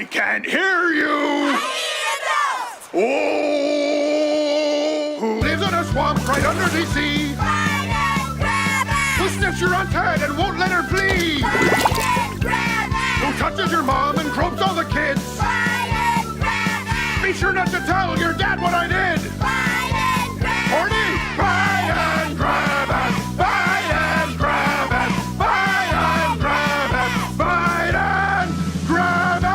I can't hear you. Oh, who lives in a swamp right under the sea? Who sniffs your aunt's head and won't let her flee? Who touches your mom and gropes all the kids? Be sure not to tell your dad what I did. Horny, bite and grab it, bite and grab it, bite and grab it, bite and grab it.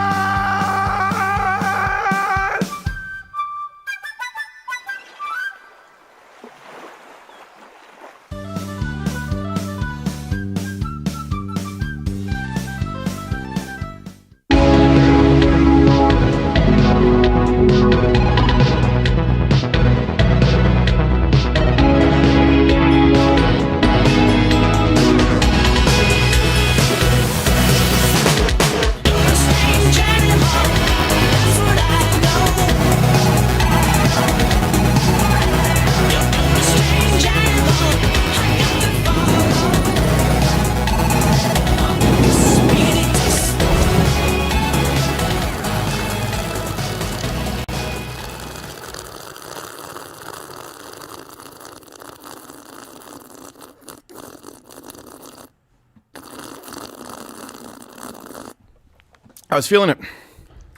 I was feeling it.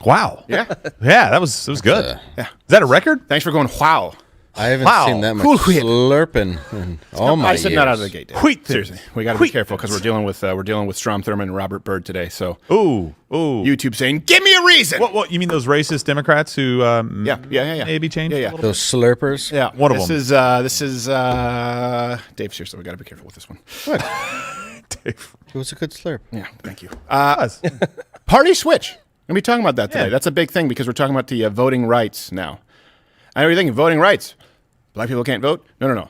Wow. Yeah. Yeah, that was good. Yeah. Is that a record? Thanks for going, wow. I haven't Wow. seen that much Cool. slurping in all my I said years. not out of the gate. Dave. Wheat. Seriously, we got to be careful because we're dealing with Strom Thurmond and Robert Byrd today. So Ooh. YouTube saying, "Give me a reason." What? You mean those racist Democrats who Yeah. maybe changed? Yeah, yeah. a little Those slurpers. Yeah, One of this them. This is Dave. Seriously, we got to be careful with this one. What? bit? It was a good slurp. Yeah, thank you. Us. Party switch. We're gonna be talking about that today. Yeah. That's a big thing because we're talking about the voting rights now. I know you're thinking voting rights. Black people can't vote? No.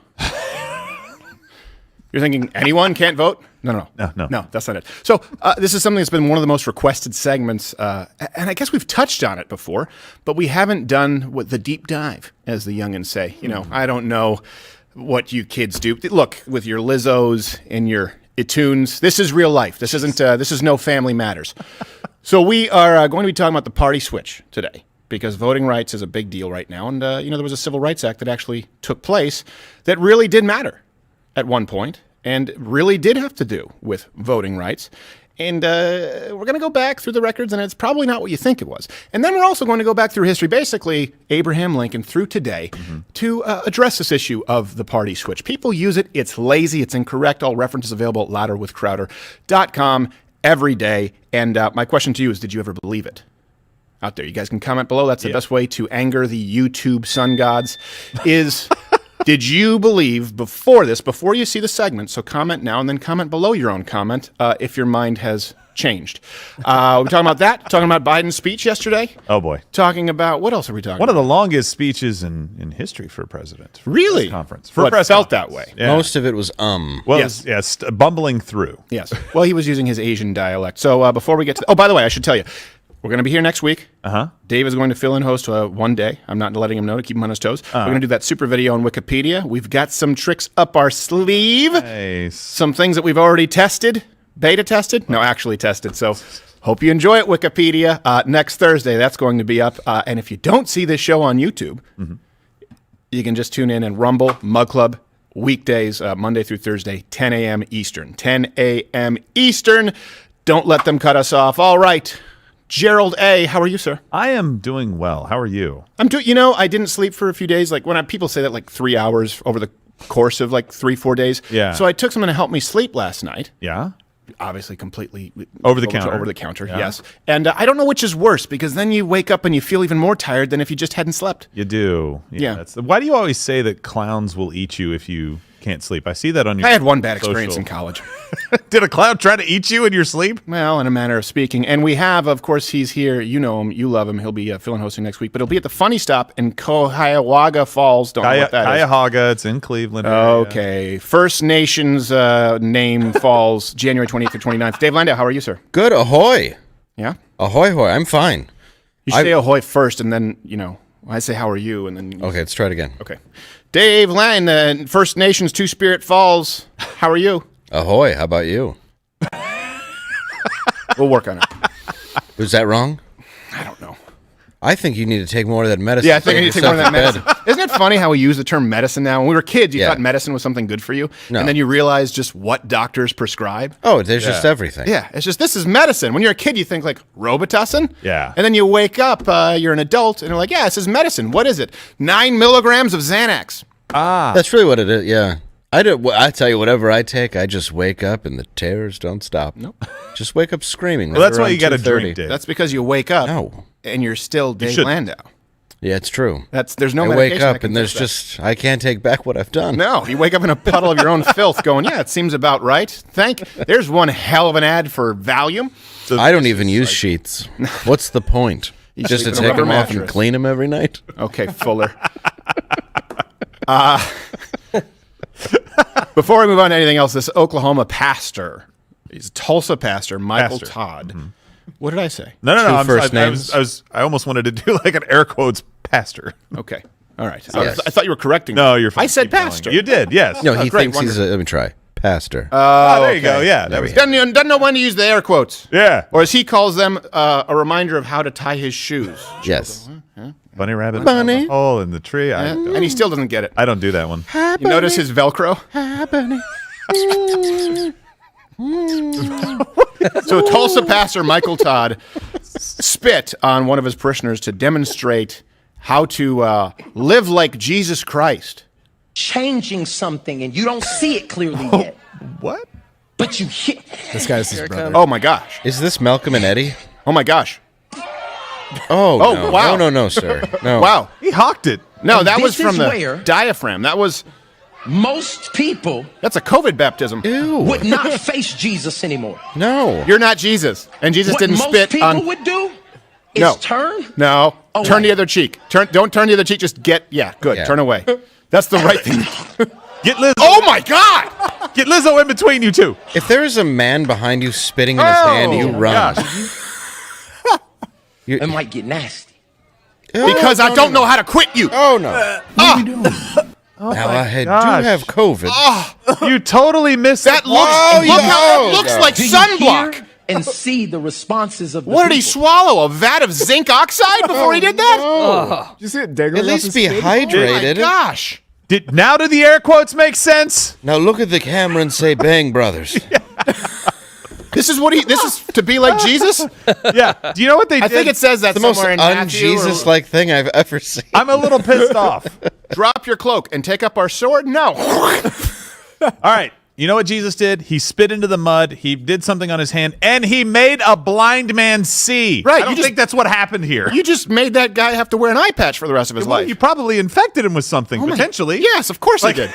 You're thinking anyone can't vote? No, that's not it. So this is something that's been one of the most requested segments, and I guess we've touched on it before, but we haven't done what the deep dive, as the youngins say. You know, I don't know what you kids do. Look, with your Lizzos and your iTunes, this is real life. This isn't. This is no Family Matters. So we are going to be talking about the party switch today, because voting rights is a big deal right now. And, there was a Civil Rights Act that actually took place that really did matter at one point and really did have to do with voting rights. And we're going to go back through the records, and it's probably not what you think it was. And then we're also going to go back through history, basically Abraham Lincoln through today, to address this issue of the party switch. People use it. It's lazy. It's incorrect. All references available at louderwithcrowder.com every day. And my question to you is, did you ever believe it? Out there, you guys can comment below. That's the best way to anger the YouTube sun gods. Did you believe before you see the segment? So comment now and then comment below your own comment if your mind has changed. We're talking about that. Talking about Biden's speech yesterday. Oh boy. Talking about, what else are we talking One about? of the longest speeches in history for a president. Really? Conference. For a press felt conference. that way. Yeah. Most of it was Well, yes, bumbling through. Yes. Well, he was using his Asian dialect. So before we get to... Oh, by the way, I should tell you, we're going to be here next week. Dave is going to fill in host one day. I'm not letting him know to keep him on his toes. We're going to do that super video on Wikipedia. We've got some tricks up our sleeve. Nice. Some things that we've already tested. Beta tested? No, actually tested. So hope you enjoy it, Wikipedia. Next Thursday, that's going to be up. And if you don't see this show on YouTube, you can just tune in and Rumble, Mug Club, weekdays, Monday through Thursday, 10 a.m. Eastern. 10 a.m. Eastern. Don't let them cut us off. All right. Gerald A., how are you, sir? I am doing well. How are you? I'm doing, I didn't sleep for a few days. Like when people say that like 3 hours over the course of like 3-4 days. Yeah. So I took something to help me sleep last night. Yeah. Obviously completely Over the counter. Over the counter, Yeah. yes. And I don't know which is worse, because then you wake up and you feel even more tired than if you just hadn't slept. You do. Yeah. Why do you always say that clowns will eat you if you can't sleep? I see that on your I had one bad experience social. in college. Did a clown try to eat you in your sleep? Well, in a manner of speaking. And we have, of course, he's here. You know him. You love him. He'll be filling hosting next week. But he'll be at the Funny Stop in Cuyahoga Falls. Don't know what that is. Cuyahoga. It's in Cleveland. area. Okay. First Nations name falls January 28th through 29th. Dave Landau, how are you, sir? good. Ahoy. Yeah? Ahoy, hoy. I'm fine. You say ahoy first, and then, I say how are you, and then... Okay, let's try it again. Okay. Dave Lang, First Nations Two-Spirit Falls, how are you? Ahoy. How about you? We'll work on it. Was that wrong? I think you need to take more of that medicine. Yeah, I think I need to take more of that Yourself in medicine. Isn't it funny how we use the term medicine now? When we were kids, you Yeah. thought medicine was something good for you. No. And then you realize just what doctors prescribe. Oh, there's just everything. Yeah, it's just, this is medicine. When you're a kid, you think like Robitussin. Yeah. And then you wake up, you're an adult, and you're like, yeah, this is medicine. What is it? 9 milligrams of Xanax. That's really what it is. Yeah. I tell you, whatever I take, I just wake up and the terrors don't stop. Nope. Just wake up screaming. Well, that's right why you around got to 2:30. drink, Dave. That's because you wake up No. and you're still Dave should- Landau. Yeah, it's true. There's no I medication wake that up can and there's fix that. I can't take back what I've done. No, you wake up in a puddle of your own filth going, yeah, it seems about right. There's one hell of an ad for Valium. I don't even use sheets. What's the point? Just to sleep in a take them rubber off and mattress. clean them every night? Okay, Fuller. Before we move on to anything else, this Oklahoma pastor, he's a Tulsa pastor, Michael Pastor. Todd. What did I say? No. Two first names. I almost wanted to do like an air quotes pastor. Okay. All right. Yes. I thought you were correcting No, me. you're fine. I said Keep going. pastor. You did, yes. No, he great, thinks he's a, let me try, pastor. Oh, there you go. Yeah, that was Doesn't know when to use the air quotes. Yeah. Or as he calls them, a reminder of how to tie his shoes. Yes. bunny rabbit. Bunny. hole in the tree. And he still doesn't get it. I don't do that one. You notice his Velcro? So Tulsa pastor Michael Todd spit on one of his parishioners to demonstrate how to live like Jesus Christ. Changing something and you don't see it clearly yet, What? but you hear. This guy's his brother. Oh my gosh. Is this Malcolm and Eddie? Oh my gosh. Oh, Oh, no. wow. No, sir. No. Wow. He hawked it. No, And that was this from is the where- diaphragm. Most people That's a COVID baptism. Ew. would not face Jesus anymore. No. You're not Jesus. And Jesus What didn't most spit people on. would do is No. turn. No. Away. Turn the other cheek. Don't turn the other cheek. Just good. Yeah. Turn away. That's the right thing. Get Lizzo. Oh my God. Get Lizzo in between you two. If there is a man behind you spitting in his hand, you run. It might get nasty. Because I don't know how to quit you. Oh, no. Now, I do gosh. have COVID. You totally missed That it. looks, Oh, look how yeah. it looks Oh, like Do you sunblock. hear and see the responses of the What did he people? swallow? A vat of zinc oxide before he did that? Did you see it dangling At off least his be spit? Oh my hydrated. gosh. Now do the air quotes make sense? Now look at the camera and say, "Bang Brothers." This is to be like Jesus? Yeah. Do you know what they I did? think it says that The most somewhere in Matthew. or- un-Jesus-like thing I've ever seen. I'm a little pissed off. Drop your cloak and take up our sword? No. All right. You know what Jesus did? He spit into the mud. He did something on his hand, and he made a blind man see. Right, I don't you just- think that's what happened here. You just made that guy have to wear an eye patch for the rest of his Well, life. you probably infected him with something, potentially. Yes, of course Like, he did.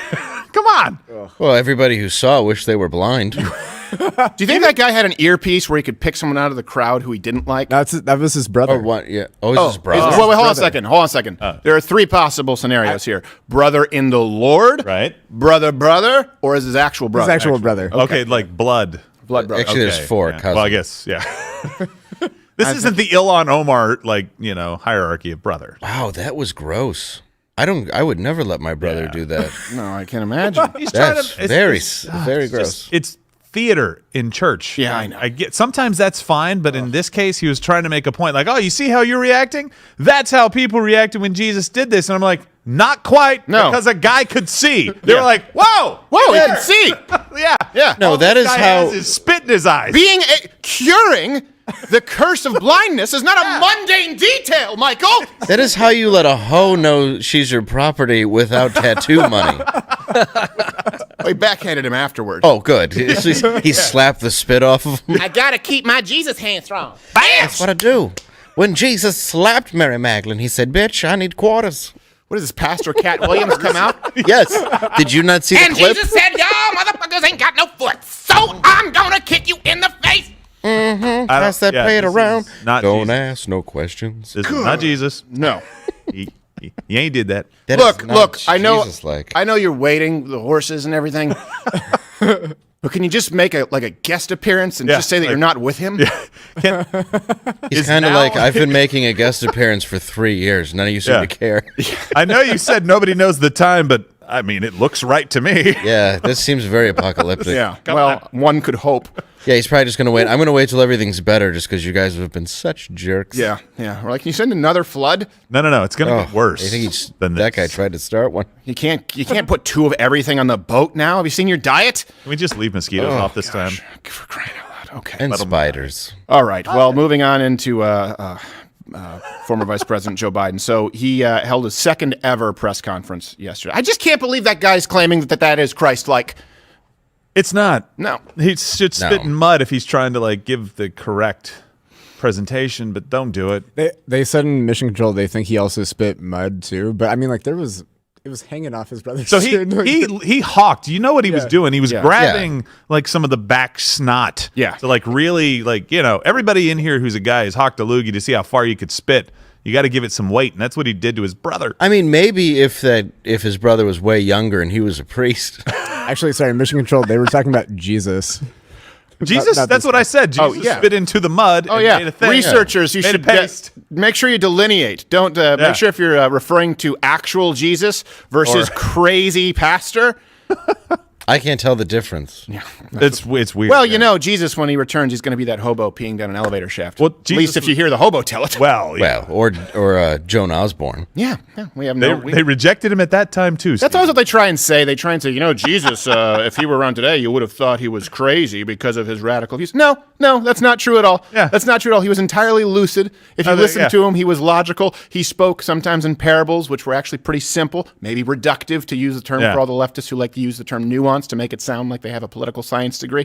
Come on. Well, everybody who saw wished they were blind. Do you think that guy had an earpiece where he could pick someone out of the crowd who he didn't like? That was his brother. Or what? Yeah. Oh, he's his brother. Wait, hold on a second. Hold on a second. There are three possible scenarios here: brother in the Lord, Right. brother, or is his actual brother? His actual brother. Okay, like blood. blood brother. Actually, Okay, there's four yeah. cousins. Well, I guess, yeah. This isn't the Ilhan Omar, hierarchy of brother. Wow, that was gross. I would never let my brother do that. No, I can't imagine. He's trying That's to. very gross. It's theater in church. Yeah, I know. I get sometimes that's fine, but in this case, he was trying to make a point. Like, oh, you see how you're reacting? That's how people reacted when Jesus did this. And I'm like, not quite. No. Because a guy could see. They Yeah. were like, whoa, Whoa, he can see. yeah, Yeah. No, All that this is guy how- has is spit in his eyes. Curing the curse of blindness is not a mundane detail, Michael. That is how you let a hoe know she's your property without tattoo money. We backhanded him afterwards. Oh, good. He slapped the spit off of him. I gotta keep my Jesus hand strong. That's what I do. When Jesus slapped Mary Magdalene, he said, "Bitch, I need quarters." What is this, Pastor Cat Williams come out? Yes. Did you not see the And clip? Jesus said, y'all motherfuckers ain't got no foot, so I'm gonna kick you in the face. Pass that plate this around. is not Don't Jesus. ask no questions. This is not Jesus. No. He ain't did that. That is Look, not I know, Jesus-like. I know you're waiting, the horses and everything. But can you just make a guest appearance and Yeah, just say that like- you're not with him? He's kind of now- like, I've been making a guest appearance for 3 years. None of you seem Yeah. to care. I know you said nobody knows the time, but I mean, it looks right to me. Yeah, this seems very apocalyptic. Yeah. Well, one could hope. Yeah, he's probably just going to wait. I'm going to wait till everything's better just because you guys have been such jerks. Yeah. Yeah. We're like, can you send another flood? No. It's going to get worse. I think than that guy this. tried to start one. You can't put 2 of everything on the boat now. Have you seen your diet? Can we just leave mosquitoes off this time? For crying out loud. Okay. And spiders. All right. Well, moving on into former Vice President Joe Biden. So he held his second ever press conference yesterday. I just can't believe that guy's claiming that is Christ-like. It's not. No. He should spit in mud if he's trying to like give the correct presentation, but don't do it. They said in Mission Control they think he also spit mud too, but I mean, like it was hanging off his brother's. So chin. he hawked. You know what he was doing? He was Yeah. grabbing like some of the back snot. Yeah. To like really like everybody in here who's a guy has hawked a loogie to see how far you could spit. You got to give it some weight, and that's what he did to his brother. I mean, maybe if his brother was way younger and he was a priest. Actually, sorry, Mission Control. They were talking about Jesus. Jesus, not that's this what guy. I said. Jesus yeah. spit into the mud. Oh and yeah, made a thing. researchers, you Made a should paste. make sure you delineate. Don't make sure if you're referring to actual Jesus versus crazy pastor. I can't tell the difference. Yeah. It's weird. Well, Jesus, when he returns, he's going to be that hobo peeing down an elevator shaft. Well, at least if you hear the hobo tell it. Well, yeah. Well, or Joan Osborne. yeah, we have They rejected him at that time too. That's always what they try and say. They try and say, Jesus, if he were around today, you would have thought he was crazy because of his radical views. No, that's not true at all. Yeah. That's not true at all. He was entirely lucid. If you listen to him, he was logical. He spoke sometimes in parables, which were actually pretty simple, maybe reductive, to use the term for all the leftists who like to use the term nuance to make it sound like they have a political science degree,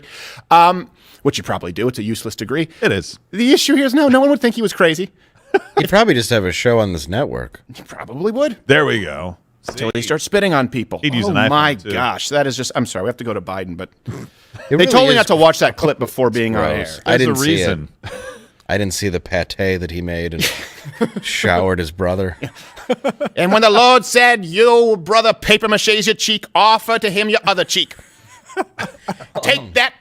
which you probably do. It's a useless degree. It is. The issue here is no one would think he was crazy. He'd probably just have a show on this network. He probably would. There we go. Until he starts spitting on people. He'd use oh an iPhone, my too. gosh, that is just. I'm sorry, we have to go to Biden, but It they told me is not to watch that clip before being on air. gross. I There's didn't a see reason. it. I didn't see the pate that he made and showered his brother. And when the Lord said, "You brother paper mache's your cheek, offer to him your other cheek." Take that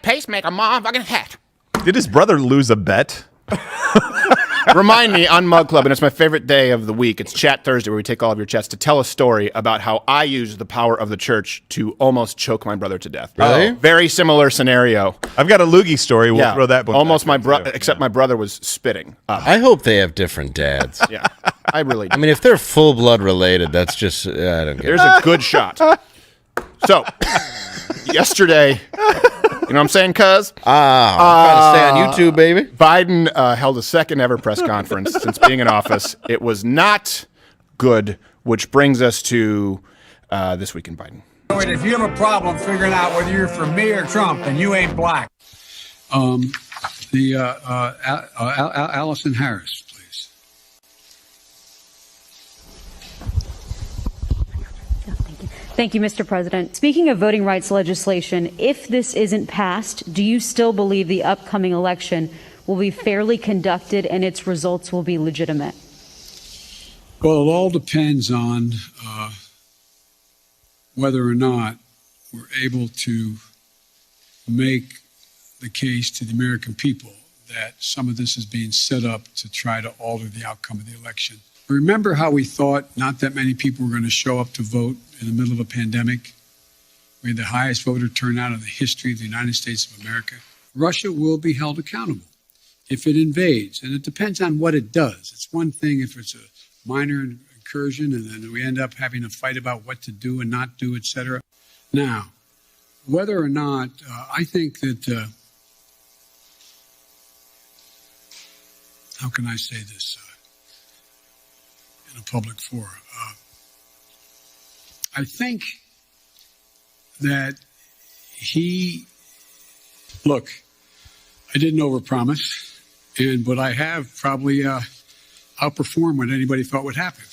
pacemaker, motherfucking hat. Did his brother lose a bet? Remind me on Mug Club, and it's my favorite day of the week. It's Chat Thursday, where we take all of your chats to tell a story about how I used the power of the church to almost choke my brother to death. Really? Very similar scenario. I've got a loogie story. We'll throw that one. Almost back my in, brother, too. except my brother was spitting up. I hope they have different dads. Yeah, I really do. I mean, if they're full blood related, that's just I don't get There's it. a good shot. So, yesterday, you know what I'm saying, cuz? I'm trying to stay on YouTube, baby. Biden held a second ever press conference since being in office. It was not good, which brings us to This Week in Biden. If you have a problem figuring out whether you're for me or Trump, then you ain't black. Allison Harris, please. Thank you, Mr. President. Speaking of voting rights legislation, if this isn't passed, do you still believe the upcoming election will be fairly conducted and its results will be legitimate? Well, it all depends on whether or not we're able to make the case to the American people that some of this is being set up to try to alter the outcome of the election. Remember how we thought not that many people were going to show up to vote in the middle of a pandemic? We had the highest voter turnout in the history of the United States of America. Russia will be held accountable if it invades, and it depends on what it does. It's one thing if it's a minor incursion and then we end up having a fight about what to do and not do, etc. Now, whether or not, I think that, how can I say this in a public forum? I think that look, I didn't overpromise, but I have probably outperformed what anybody thought would happen.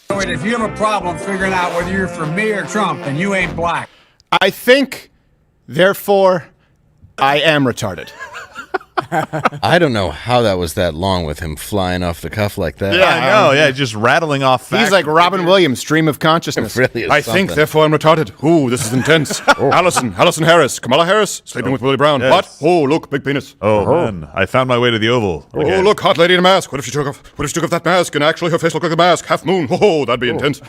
If you have a problem figuring out whether you're for me or Trump, then you ain't black. I think, therefore, I am retarded. I don't know how that was that long with him flying off the cuff like that. Yeah, I know. Yeah, just rattling off facts. He's like Robin Williams, stream of consciousness. It really is I think, something. therefore I'm retarded. Ooh, this is intense. Allison Harris, Kamala Harris, sleeping with Willie Brown. Yes. What? Oh, look, big penis. Oh, man. I found my way to the Oval. Oh, again. look, hot lady in a mask. What if she took off that mask and actually her face looked like a mask? Half moon. Oh, that'd be intense.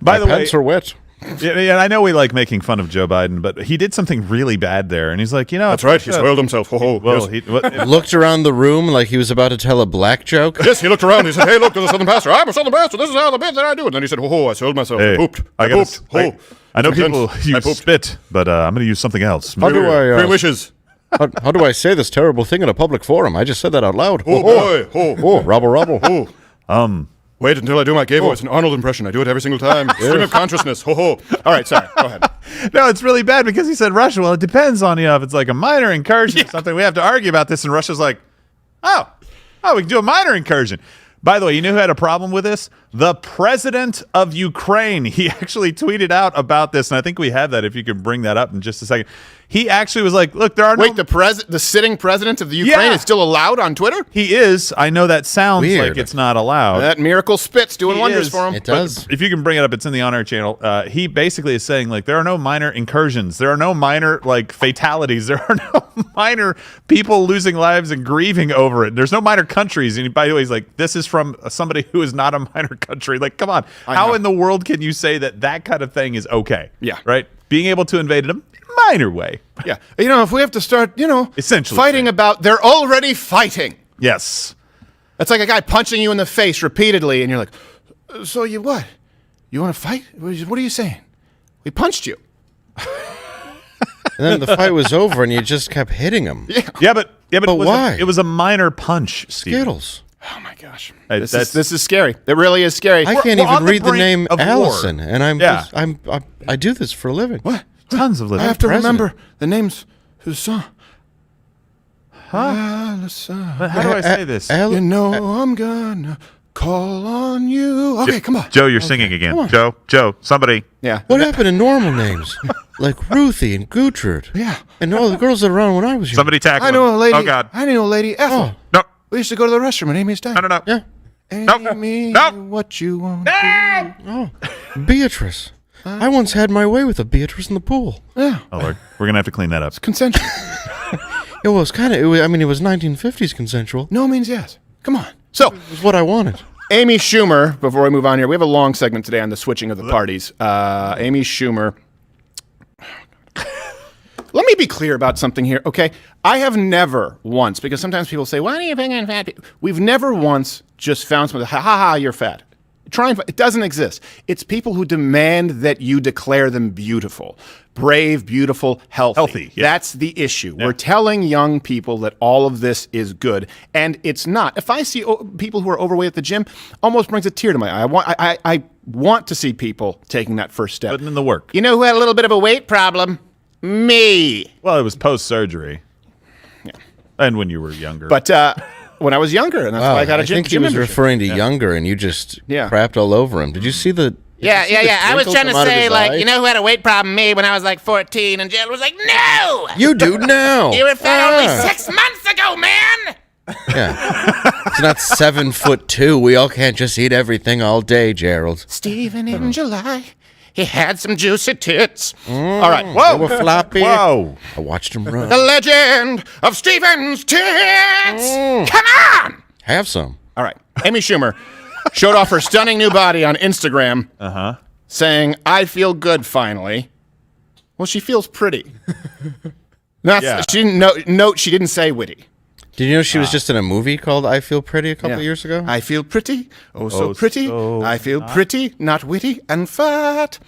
By the way, Pants are wet. yeah, I know we like making fun of Joe Biden, but he did something really bad there. And he's like, That's right. He spoiled himself. Oh, Well, yes. Looked around the room like he was about to tell a black joke. Yes, he looked around. He said, "Hey, look, there's a Southern pastor. I'm a Southern pastor. This is how the bit that I do." And then he said, "Oh, I soiled myself. I Hey, pooped. I I gotta pooped. Oh, I know it's intense. people I use pooped. spit, but I'm going to use something else. How do I? Three wishes. How do I say this terrible thing in a public forum? I just said that out loud. Oh boy. Oh. Robble, robble. Oh. Wait until I do my gay voice, an Arnold impression. I do it every single time. Stream of consciousness. Ho ho. All right, sorry. Go ahead. No, it's really bad because he said Russia. Well, it depends on if it's like a minor incursion or something. We have to argue about this, and Russia's like, oh, we can do a minor incursion. By the way, you know who had a problem with this? The president of Ukraine. He actually tweeted out about this, and I think we have that if you could bring that up in just a second. He actually was like, look, there are Wait, the sitting president of the Ukraine is still allowed on Twitter? He is. I know that sounds Weird. like it's not allowed. That miracle spit's doing He wonders is. for him. It does. If you can bring it up, it's in the On Air channel. He basically is saying, like, there are no minor incursions. There are no minor, like, fatalities. There are no minor people losing lives and grieving over it. There's no minor countries. And by the way, he's like, this is from somebody who is not a minor country. Like, come on. How in the world can you say that kind of thing is okay? Yeah. Right? Being able to invade in a minor way. Yeah. You know, if we have to start, Essentially fighting about, they're already fighting. Yes. It's like a guy punching you in the face repeatedly, and you're like, so you what? You want to fight? What are you saying? We punched you. And then the fight was over, and you just kept hitting him. Yeah, but But why? It was a minor punch, Steve. Skittles. Oh my gosh. Hey, This is scary. It really is scary. I can't we're even on the read the brink name of war. Allison, and Yeah. I do this for a living. What? Tons of I little. have to president. remember the names of the song. Allison. But how do I say this? You know I'm gonna call on you. Okay, come on. Joe, you're singing again. on. Joe, somebody. Yeah. What happened to normal names? Like Ruthie and Gertrude. Yeah. And all the girls that were around when I was young. Somebody tackle I know him. a lady. Oh, God. I know a lady. Ethel. No. We used to go to the restroom when Amy's died. No. Yeah. Amy, No. what you want? Beatrice. I once had my way with a Beatrice in the pool. Yeah. Oh, Lord. We're going to have to clean that up. Consensual. It was kind of, it was 1950s consensual. No means yes. Come on. So, It was what I wanted. Amy Schumer, before we move on here, we have a long segment today on the switching of the parties. Amy Schumer. Let me be clear about something here, okay? I have never once, because sometimes people say, why do you pick on fat people? We've never once just found somebody, you're fat. It doesn't exist. It's people who demand that you declare them beautiful, brave, beautiful, healthy. Healthy, yeah. That's the issue. We're telling young people that all of this is good, and it's not. If I see people who are overweight at the gym, almost brings a tear to my eye. I want to see people taking that first step. Putting in the work. You know who had a little bit of a weight problem? Me. Well, it was post-surgery. Yeah. And when you were younger. But when I was younger, and that's why I got a I gym think he was membership. referring to younger, and you just Yeah. crapped all over him. Did you see the... Yeah. I was twinkle trying to come out of say, his like, eye? you know who had a weight problem? Me when I was like 14, and Jill was like, no! You do now. You were fat only Ah. 6 months ago, man! Yeah. It's not 7'2". We all can't just eat everything all day, Gerald. Stephen in July, he had some juicy tits. All right. They Whoa. were floppy. Whoa. I watched him run. The legend of Stephen's tits. Come on. Have some. All right. Amy Schumer showed off her stunning new body on Instagram, saying, I feel good finally. Well, she feels pretty. She didn't note she didn't say witty. Did you know she was just in a movie called I Feel Pretty a couple of years ago? I feel pretty, oh so Oh, pretty. so I feel pretty, not witty and fat.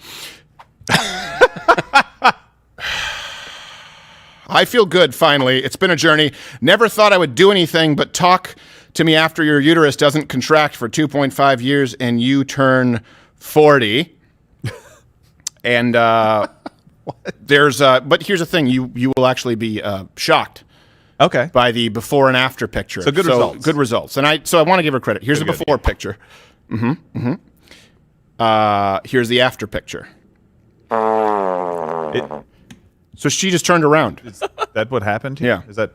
I feel good, finally. It's been a journey. Never thought I would do anything but talk to me after your uterus doesn't contract for 2.5 years and you turn 40. And there's, but here's the thing, you will actually be shocked Okay. by the before and after picture. So good results. Good results. And I want to give her credit. Here's the before picture. Here's the after picture. So she just turned around. Is that what happened? Yeah. Is that?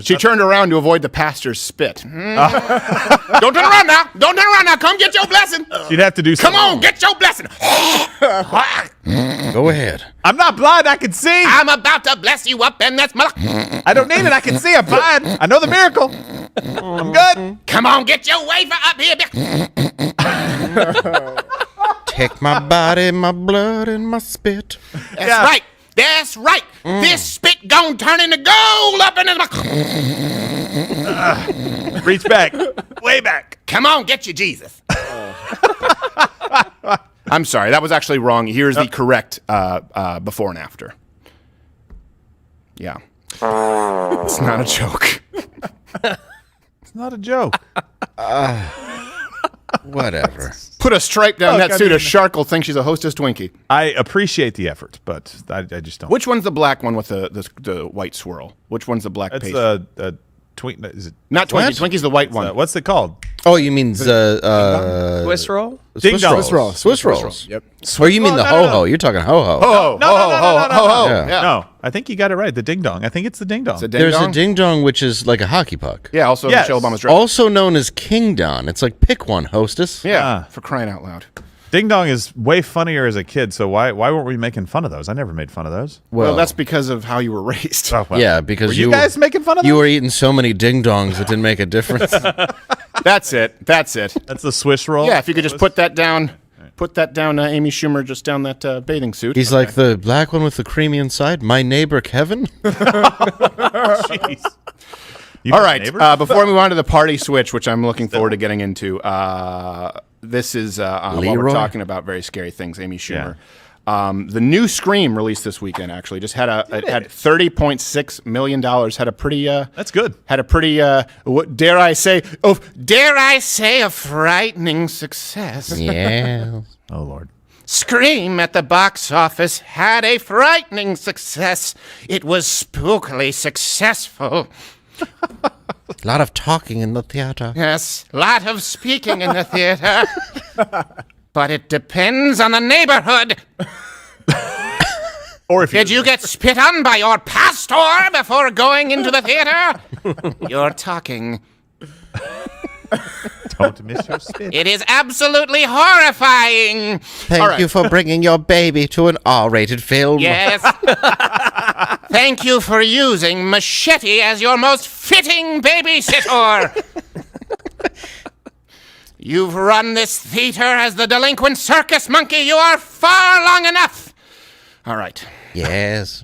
She turned around to avoid the pastor's spit. Don't turn around now. Don't turn around now. Come get your blessing. She'd have to do Come something. on, get your blessing. Go ahead. I'm not blind. I can see. I'm about to bless you up, and that's my. I don't need it. I can see. I'm fine. I know the miracle. I'm good. Come on, get your wafer up here. Take my body, my blood, and my spit. That's right. That's right. This spit gon' turn into gold up in his. Reach back. Way back. Come on, get you Jesus. I'm sorry, that was actually wrong. Here's the correct before and after. Yeah. It's not a joke. It's not a joke. Whatever. Put a stripe down Look, that suit. A shark will think she's a Hostess Twinkie. I appreciate the effort, but I just don't. Which one's the black one with the white swirl? Which one's the black That's paste? a twink. Is it? Not Twinkie. What? Twinkie's the white one. What's it called? Oh, you mean Swiss roll? Ding dong. Swiss rolls. Yep. Or you mean Oh, the no, ho no, no. ho? You're talking ho ho. Oh, No. Yeah. No, I think you got it right. The ding dong. I think it's the ding dong. It's a ding There's dong? a ding dong, which is like a hockey puck. Yeah, also Yes. Michelle Obama's dress. Also known as King Don. It's like pick one, hostess. Yeah, for crying out loud. Ding dong is way funnier as a kid. So why weren't we making fun of those? I never made fun of those. Well, that's because of how you were raised. Oh, well. Yeah, because Were you guys making fun of You those? were eating so many ding dongs it didn't make a difference. That's it. That's it. That's the Swiss roll. Yeah, if you could just put that down, Amy Schumer, just down that bathing suit. He's like the black one with the creamy inside. My neighbor Kevin. Jeez. You All got right. neighbors? Before we move on to the party switch, which I'm looking forward to getting into, this is while we're Leroy? talking about very scary things. Amy Schumer. The new Scream released this weekend. Actually, just had it had $30.6 million. Had a pretty. That's good. Had a pretty. What dare I say? Oh, dare I say a frightening success? Yeah. Oh Lord. Scream at the box office had a frightening success. It was spookily successful. A lot of talking in the theater. Yes, lot of speaking in the theater. But it depends on the neighborhood. Or if Did you get spit on by your pastor before going into the theater? You're talking. don't miss your spit. It is absolutely horrifying. Thank you for bringing your baby to an R-rated film. Yes. Thank you for using Machete as your most fitting babysitter. You've run this theater as the delinquent circus monkey. You are far long enough. All right. Yes.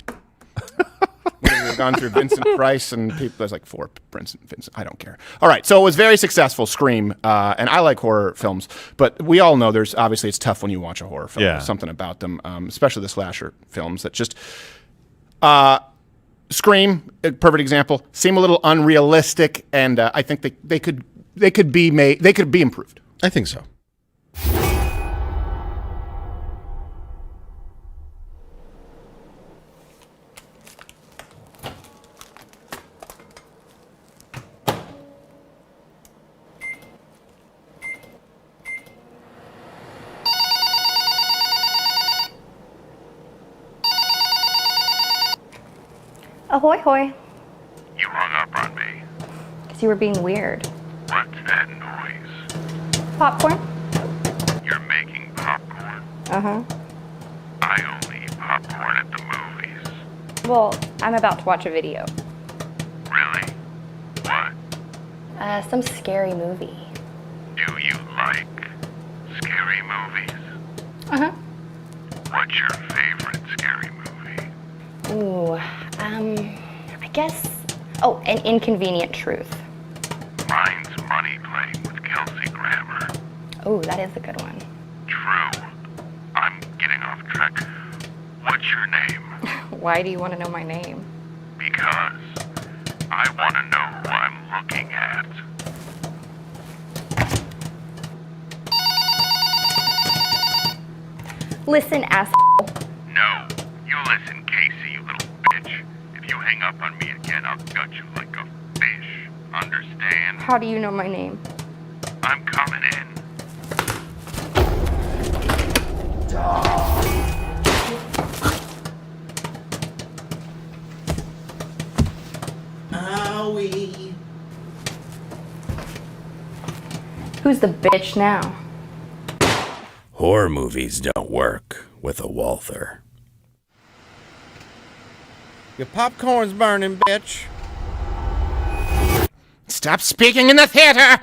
We've gone through Vincent Price and people. There's like 4 Vincent. I don't care. All right, so it was very successful, Scream, and I like horror films, but we all know there's obviously it's tough when you watch a horror film. Yeah. There's something about them, especially the slasher films that just. Scream, a perfect example, seem a little unrealistic, and I think they could be improved. I think so. Ahoy, hoy. You hung up on me. Because you were being weird. What's that noise? Popcorn? You're making popcorn? Uh-huh. I only eat popcorn at the movies. Well, I'm about to watch a video. Really? What? Some scary movie. Do you like scary movies? Uh-huh. What's your favorite scary movie? Ooh, I guess... Oh, An Inconvenient Truth. Mine's Money Playing with Kelsey Grammer. Ooh, that is a good one. True. I'm getting off track. What's your name? Why do you want to know my name? Because I want to know who I'm looking at. Listen, asshole. No. You listen, Casey, you little bitch. If you hang up on me again, I'll gut you like a fish. Understand? How do you know my name? I'm coming in. Joey. Who's the bitch now? Horror movies don't work with a Walther. Your popcorn's burning, bitch. Stop speaking in the theater.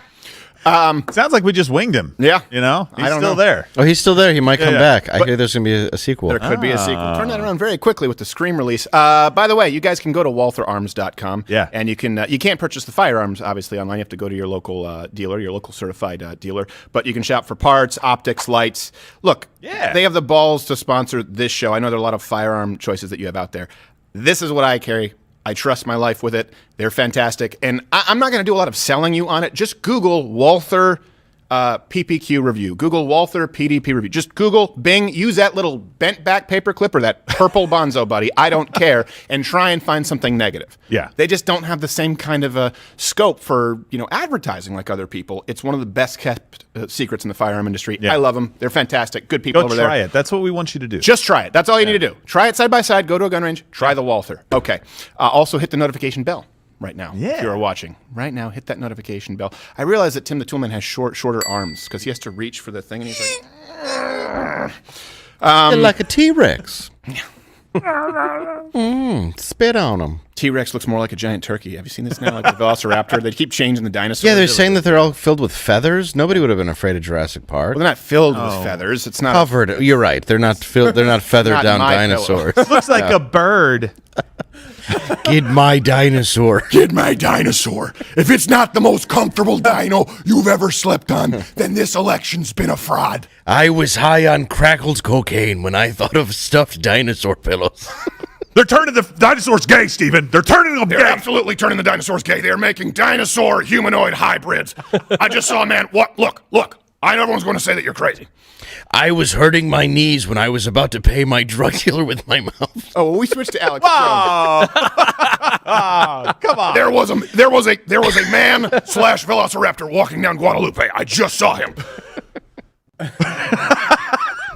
Sounds like we just winged him. Yeah. You know? He's I don't still know. there. Oh, he's still there. He might come yeah. back. I hear there's going to be a sequel. There could be a sequel. Turn that around very quickly with the Scream release. By the way, you guys can go to waltherarms.com. Yeah. And you can't purchase the firearms, obviously, online. You have to go to your local dealer, your local certified dealer. But you can shop for parts, optics, lights. Look, they have the balls to sponsor this show. I know there are a lot of firearm choices that you have out there. This is what I carry. I trust my life with it. They're fantastic. And I'm not going to do a lot of selling you on it. Just Google Walther PPQ review. Google Walther PDP review. Just Google, Bing, use that little bent back paper clip or that purple Bonzo buddy. I don't care. And try and find something negative. Yeah. They just don't have the same kind of scope for advertising like other people. It's one of the best kept secrets in the firearm industry. Yeah. I love them. They're fantastic. Good people over there. Go try it. That's what we want you to do. Just try it. That's all you need to do. Try it side by side. Go to a gun range. Try the Walther. Okay. Also hit the notification bell right now. If you are watching right now, hit that notification bell. I realize that Tim the Toolman has shorter arms because he has to reach for the thing, and he's like, You're like a T-Rex. Spit on him. T-Rex looks more like a giant turkey. Have you seen this now? Like the Velociraptor. They keep changing the dinosaurs. Yeah, they're saying that they're all filled with feathers. Nobody would have been afraid of Jurassic Park. Well, they're not filled with feathers. It's not Covered. You're right. They're not filled. They're not feathered Not down my dinosaurs. Looks like a bird. Get my dinosaur. Get my dinosaur. If it's not the most comfortable dino you've ever slept on, then this election's been a fraud. I was high on crackled cocaine when I thought of stuffed dinosaur pillows. They're turning the dinosaurs gay, Steven. They're turning them They're absolutely turning the dinosaurs gay. They're making dinosaur humanoid hybrids. I just saw a man. What? Look. I know everyone's going to say that you're crazy. I was hurting my knees when I was about to pay my drug dealer with my mouth. Oh, well, we switched to Alex. Oh, come on. There was a man / Velociraptor walking down Guadalupe. I just saw him.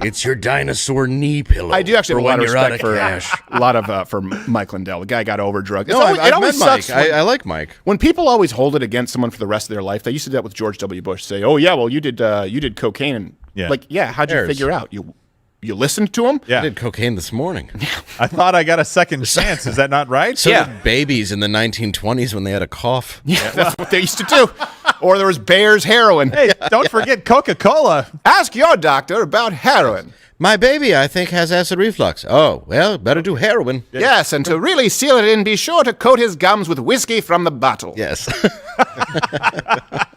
It's your dinosaur knee pillow. I do actually have a lot of respect for cash. a lot of for Mike Lindell. The guy got over drugged. No, I've met Mike. I like Mike. When people always hold it against someone for the rest of their life. They used to do that with George W. Bush. Say, "Oh yeah, well you did cocaine." And how'd you figure out? You listened to him? I did cocaine this morning. I thought I got a second chance. Is that not right? So did babies in the 1920s when they had a cough. Yeah, that's what they used to do. Or there was Bayer's heroin. Hey, don't forget Coca-Cola. Ask your doctor about heroin. My baby, I think, has acid reflux. Oh, well, better do heroin. Yes, and to really seal it in, be sure to coat his gums with whiskey from the bottle. Yes.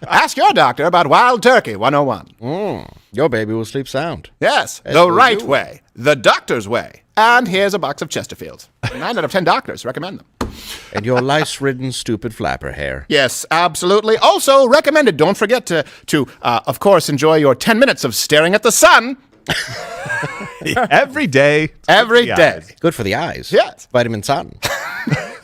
Ask your doctor about Wild Turkey 101. Your baby will sleep sound. Yes, As the will right you. way, the doctor's way. And here's a box of Chesterfields. 9 out of 10 doctors recommend them. And your lice-ridden, stupid flapper hair. Yes, absolutely. Also recommended. Don't forget to of course, enjoy your 10 minutes of staring at the sun. Every day. Every day. Good for the eyes. Yes. Vitamin sun.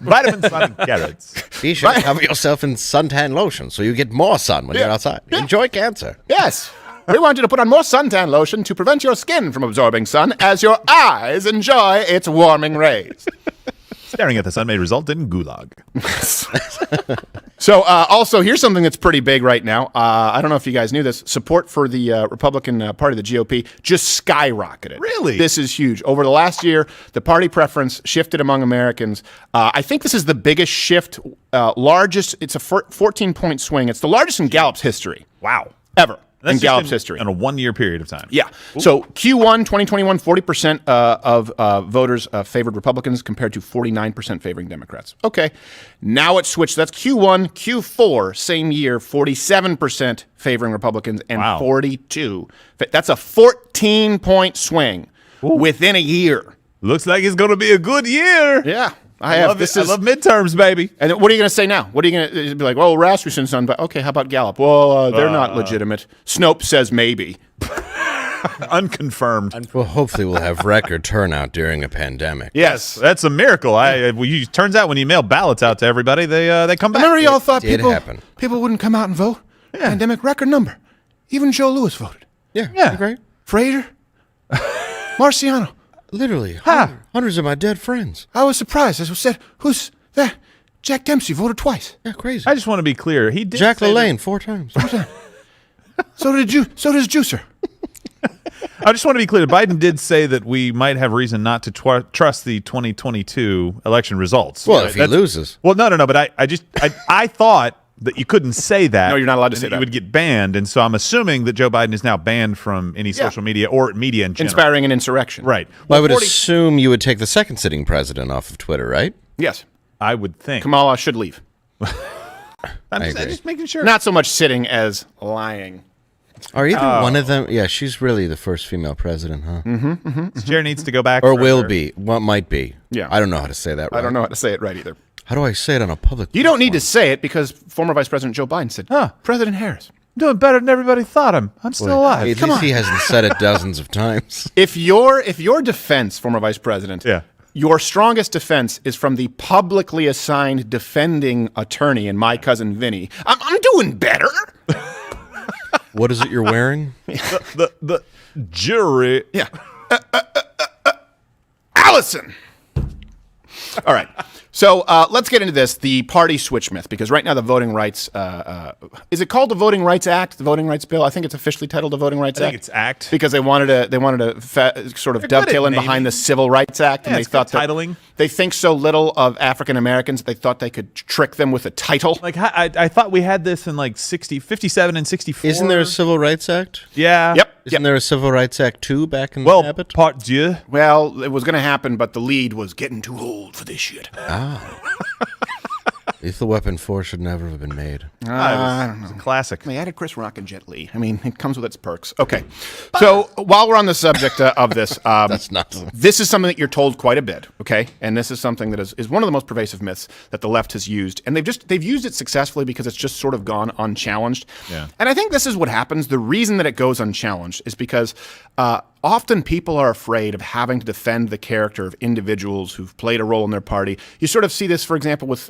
Vitamin sun and carrots. Be sure to cover yourself in suntan lotion so you get more sun when you're outside. Enjoy cancer. Yes. We want you to put on more suntan lotion to prevent your skin from absorbing sun as your eyes enjoy its warming rays. Staring at the sun may result in gulag. So also, here's something that's pretty big right now. I don't know if you guys knew this. Support for the Republican Party, the GOP, just skyrocketed. Really? This is huge. Over the last year, the party preference shifted among Americans. I think this is the biggest shift, largest. It's a 14-point swing. It's the largest in Gallup's history. Wow. Ever. That's in just Gallup's history. In a 1 year period of time. Yeah. So Q1 2021, 40% of voters favored Republicans compared to 49% favoring Democrats. Okay. Now it's switched. That's Q1. Q4, same year, 47% favoring Republicans and 42. That's a 14-point swing within a year. Looks like it's going to be a good year. Yeah. I love midterms, baby. And what are you going to say now? What are you going to be like? Well, Rasmussen's done, but okay, how about Gallup? Well, they're not legitimate. Snopes says maybe. Unconfirmed. Well, hopefully we'll have record turnout during a pandemic. Yes. That's a miracle. Turns out when you mail ballots out to everybody, they come back. Remember y'all thought did happen. people wouldn't come out and vote? Yeah. Pandemic record number. Even Joe Lewis voted. Yeah. Great. Frazier. Marciano. Literally, hundreds of my dead friends. I was surprised. I said, who's that? Jack Dempsey voted twice. Yeah, crazy. I just want to be clear. He did Jack say that- LaLanne 4 times. So does Juicer. I just want to be clear. Biden did say that we might have reason not to trust the 2022 election results. Well, if he loses. Well, no. But I thought that you couldn't say that. No, you're not allowed to and say that. You would get banned, and so I'm assuming that Joe Biden is now banned from any social media or media in general. Inspiring an insurrection. Right. Well, I would 40 assume you would take the second sitting president off of Twitter, right? Yes. I would think. Kamala should leave. I'm agree. just making sure. Not so much sitting as lying. Are either one of them? Yeah, she's really the first female president, huh? This chair needs to go back. Or for will her. be. What might be. Yeah. I don't know how to say that right. I don't know how to say it right either. How do I say it on a public You don't need to say it because former Vice President Joe Biden said, President Harris. I'm doing better than everybody thought. I'm still alive. At least he hasn't said it dozens of times. If your defense, former Vice President, Yeah. your strongest defense is from the publicly assigned defending attorney and my cousin Vinny, I'm doing better. What is it you're wearing? The jury. Yeah. Allison. All right. So let's get into this, the party switch myth, because right now the Voting Rights, is it called the Voting Rights Act, the Voting Rights Bill? I think it's officially titled the Voting Rights I Act. think it's Act. Because they wanted to sort of They're good dovetail at in behind naming. the Civil Rights Act. Yeah, And they it's thought good that titling. they think so little of African Americans, they thought they could trick them with a title. Like I thought we had this in like 57 and 64. Isn't there a Civil Rights Act? Yeah. Yep. Isn't there a Civil Rights Act 2 back in Well, Abbott? part Dieu. Well, it was going to happen, but the lead was getting too old for this shit. Lethal Weapon 4 should never have been made. I don't know. It's a classic. They added Chris Rock and Jet Li. I mean, it comes with its perks. Okay. So while we're on the subject of this, That's not. this is something that you're told quite a bit, okay? And this is something that is one of the most pervasive myths that the left has used. And they've used it successfully because it's just sort of gone unchallenged. Yeah. And I think this is what happens. The reason that it goes unchallenged is because often people are afraid of having to defend the character of individuals who've played a role in their party. You sort of see this, for example, with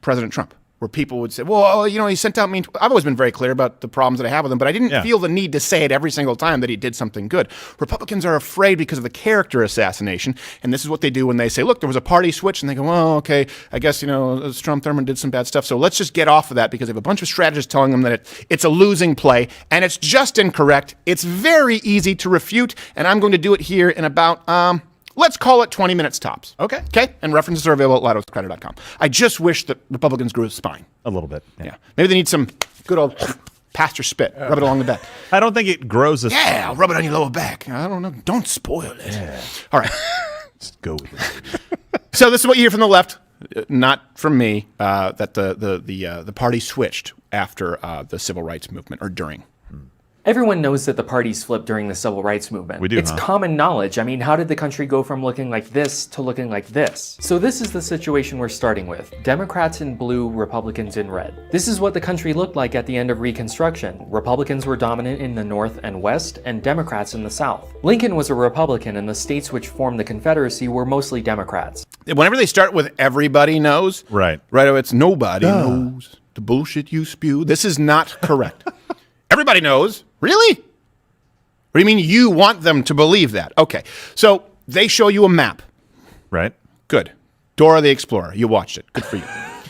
President Trump, where people would say, well, he sent out mean tweets. I've always been very clear about the problems that I have with him, but I didn't feel the need to say it every single time that he did something good. Republicans are afraid because of the character assassination, and this is what they do when they say, look, there was a party switch, and they go, well, okay, I guess, Strom Thurmond did some bad stuff, so let's just get off of that because they have a bunch of strategists telling them that it's a losing play, and it's just incorrect. It's very easy to refute, and I'm going to do it here in about... let's call it 20 minutes tops. Okay. Okay? And references are available at loudercrowder.com. I just wish that Republicans grew a spine. A little bit. Yeah. Maybe they need some good old pastor spit. Rub it along the back. I don't think it grows a. Yeah, rub it on your lower back. I don't know. Don't spoil it. Yeah. All right. Just go with it. So this is what you hear from the left, not from me, that the party switched after the civil rights movement or during. Everyone knows that the parties flipped during the civil rights movement. We do, It's huh? common knowledge. I mean, how did the country go from looking like this to looking like this? So this is the situation we're starting with. Democrats in blue, Republicans in red. This is what the country looked like at the end of Reconstruction. Republicans were dominant in the North and West, and Democrats in the South. Lincoln was a Republican, and the states which formed the Confederacy were mostly Democrats. Whenever they start with everybody knows, Right. it's nobody knows the bullshit you spew. This is not correct. Everybody knows. Really? What do you mean you want them to believe that? Okay. So they show you a map. Right. Good. Dora the Explorer. You watched it. Good for you.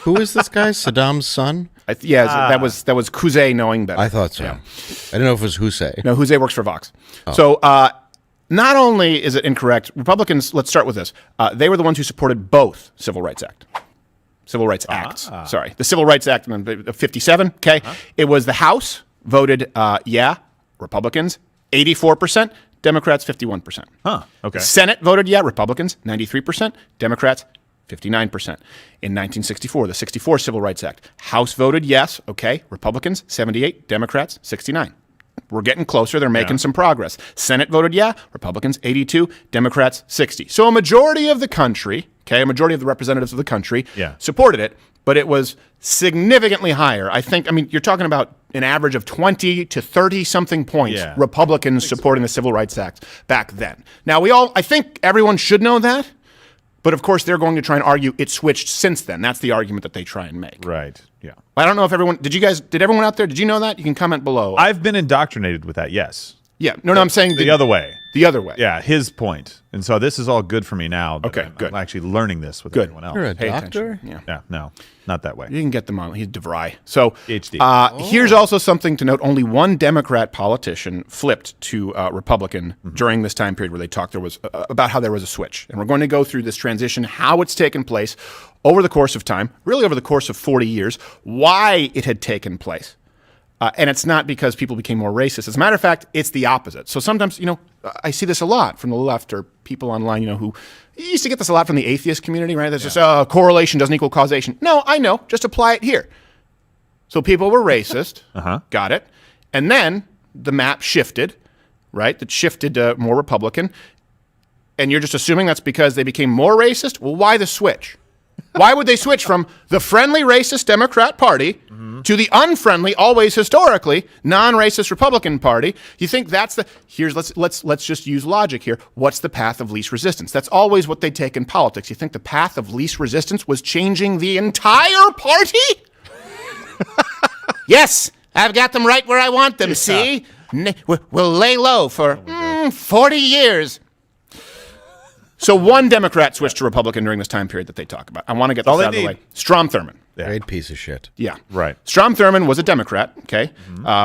Who is this guy? Saddam's son? That was Kuzey knowing better. I thought so. Yeah. I didn't know if it was Hussein. No, Kuzey works for Vox. So not only is it incorrect, Republicans, let's start with this. They were the ones who supported both Civil Rights Acts. Civil Rights Acts. Sorry. The Civil Rights Act of 57. Okay. It was the House voted yeah, Republicans, 84%, Democrats, 51%. Huh. Okay. Senate voted yeah, Republicans, 93%, Democrats, 59%. In 1964, the 64 Civil Rights Act. House voted yes, okay, Republicans, 78, Democrats, 69. We're getting closer. They're making some progress. Senate voted yeah, Republicans, 82, Democrats, 60. So a majority of the country, okay, a majority of the representatives of the country supported it, but it was significantly higher. You're talking about an average of 20 to 30 something points Republicans supporting the Civil Rights Act back then. Now, I think everyone should know that, but of course they're going to try and argue it switched since then. That's the argument that they try and make. Right. Yeah. I don't know if everyone, did everyone out there, did you know that? You can comment below. I've been indoctrinated with that, yes. Yeah. No, I'm saying the other way. the other way. Yeah, his point. And so this is all good for me now. Okay, good. I'm actually learning this with Good. everyone else. You're a Pay doctor? attention. Yeah, no, not that way. You can get them on. He's DeVry. So PhD. Here's also something to note. Only one Democrat politician flipped to Republican during this time period where they talked about how there was a switch. And we're going to go through this transition, how it's taken place over the course of time, really over the course of 40 years, why it had taken place. And it's not because people became more racist. As a matter of fact, it's the opposite. So sometimes, I see this a lot from the left or people online, who you used to get this a lot from the atheist community, right? There's just correlation doesn't equal causation. No, I know. Just apply it here. So people were racist. Got it. And then the map shifted, right? It shifted more Republican. And you're just assuming that's because they became more racist? Well, why the switch? Why would they switch from the friendly racist Democrat Party to the unfriendly, always historically non-racist Republican Party? You think that's let's just use logic here. What's the path of least resistance? That's always what they take in politics. You think the path of least resistance was changing the entire party? Yes, I've got them right where I want them, see? We'll lay low for 40 years. So one Democrat switched to Republican during this time period that they talk about. I want to get this out of the way. Strom Thurmond. Great piece of shit. Yeah. Right. Strom Thurmond was a Democrat, okay?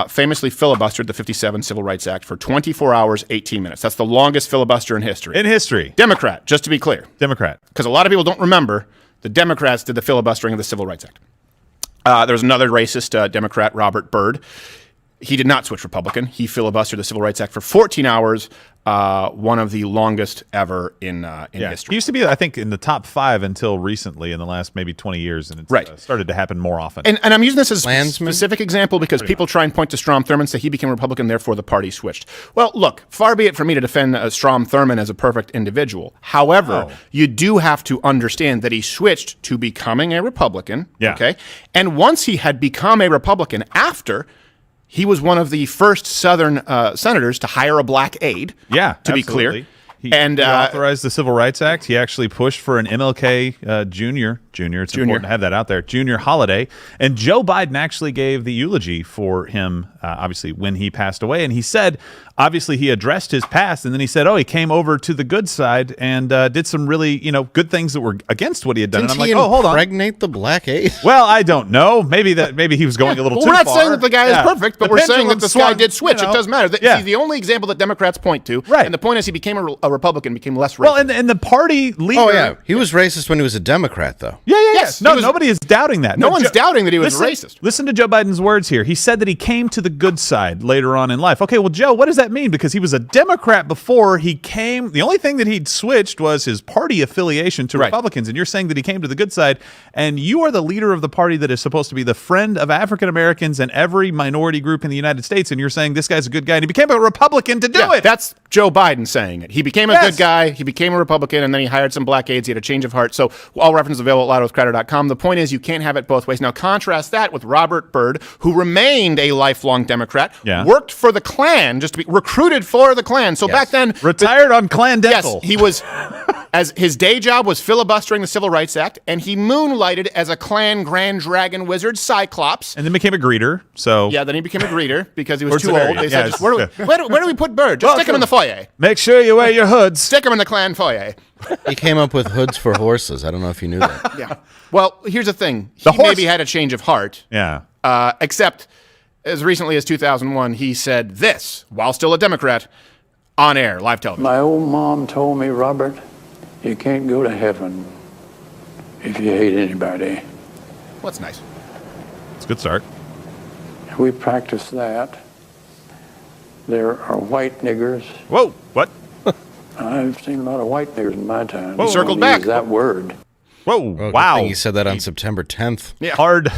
Famously filibustered the 57 Civil Rights Act for 24 hours, 18 minutes. That's the longest filibuster in history. In history. Democrat, just to be clear. Democrat. Because a lot of people don't remember the Democrats did the filibustering of the Civil Rights Act. There was another racist Democrat, Robert Byrd. He did not switch Republican. He filibustered the Civil Rights Act for 14 hours, one of the longest ever in history. He used to be, I think, in the top 5 until recently in the last maybe 20 years, and it's started to happen more often. And I'm using this as a specific example because people try and point to Strom Thurmond and say he became Republican, therefore the party switched. Well, look, far be it for me to defend Strom Thurmond as a perfect individual. However, you do have to understand that he switched to becoming a Republican, okay? And once he had become a Republican after, he was one of the first Southern senators to hire a black aide. Yeah, to be clear. He authorized the Civil Rights Act. He actually pushed for an MLK Junior. It's important to have that out there. Junior holiday. And Joe Biden actually gave the eulogy for him, obviously, when he passed away. And he said, obviously, he addressed his past. And then he said, he came over to the good side and did some really, good things that were against what he had done. Didn't and I'm he like, hold on. impregnate the black aide? Well, I don't know. Maybe he was going a little too far. We're not saying that the guy is perfect, but we're saying that this guy did switch. It doesn't matter. He's the only example that Democrats point to. Right. And the point is he became a Republican, became less racist. Well, and the party leader. Oh, yeah. He was racist when he was a Democrat, though. Yeah. Yes, No, nobody is doubting that. No one's doubting that he was racist. Listen to Joe Biden's words here. He said that he came to the good side later on in life. Okay, well, Joe, what does that mean? Because he was a Democrat before he came. The only thing that he'd switched was his party affiliation to Republicans. And you're saying that he came to the good side. And you are the leader of the party that is supposed to be the friend of African Americans and every minority group in the United States. And you're saying this guy's a good guy. And he became a Republican to do it. That's Joe Biden saying it. He became a good guy. He became a Republican. And then he hired some black aides. He had a change of heart. So all references available at loudwithcrowder.com. The point is you can't have it both ways. Now contrast that with Robert Byrd, who remained a lifelong Democrat, worked for the Klan, just to be recruited for the Klan. So back then, retired on Klan dental. Yes, he was, as his day job was filibustering the Civil Rights Act, and he moonlighted as a Klan Grand Dragon Wizard, Cyclops. And then became a greeter. So then he became a greeter because he was too old. They said, Yes. where do we put Byrd? Just stick him in the foyer. Make sure you wear your hoods. Stick him in the Klan foyer. He came up with hoods for horses. I don't know if you knew that. Yeah. Well, here's the thing. He maybe had a change of heart. Yeah. Except, as recently as 2001, he said this, while still a Democrat, on air, live television. My old mom told me, Robert, you can't go to heaven if you hate anybody. Well, that's nice. It's a good start. We practice that. There are white niggers. Whoa, what? I've seen a lot of white niggers in my time. He circled back. Use that word. Whoa, Well, wow. good thing he said that on September 10th. Yeah. Hard.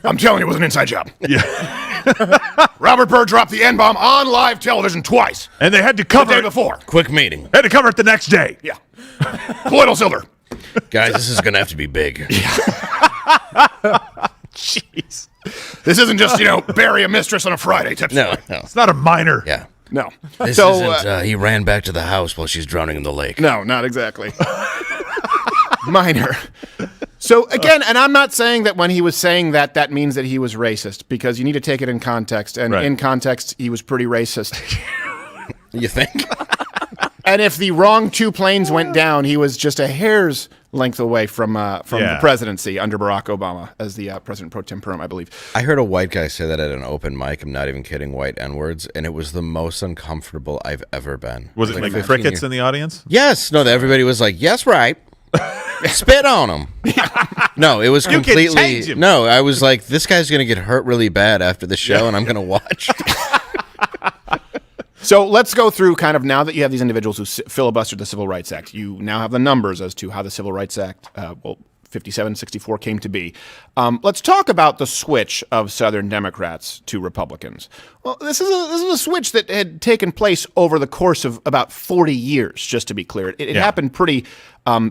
I'm telling you, it was an inside job. Yeah. Robert Byrd dropped the N-bomb on live television twice. And they had to The cover day it. before. Quick meeting. Had to cover it the next day. Yeah. Colloidal silver. Guys, this is going to have to be big. Jeez. This isn't just, bury a mistress on a Friday type No, story. no. It's not a minor. Yeah. No. This So, isn't, he ran back to the house while she's drowning in the lake. no, not exactly. Minor. So again, and I'm not saying that when he was saying that, that means that he was racist, because you need to take it in context. And in context, he was pretty racist. You think? And if the wrong two planes went down, he was just a hair's length away from the presidency under Barack Obama as the president pro tempore, I believe. I heard a white guy say that at an open mic. I'm not even kidding. White N-words, and it was the most uncomfortable I've ever been. Was it like crickets in the audience? Yes. No, everybody was like, yes, right. Spit on him. No, it was completely. No, I was like, this guy's going to get hurt really bad after the show, and I'm going to watch. So let's go through kind of, now that you have these individuals who filibustered the Civil Rights Act, you now have the numbers as to how the Civil Rights Act, 57-64 came to be. Let's talk about the switch of Southern Democrats to Republicans. Well, this is a switch that had taken place over the course of about 40 years, just to be clear. It happened pretty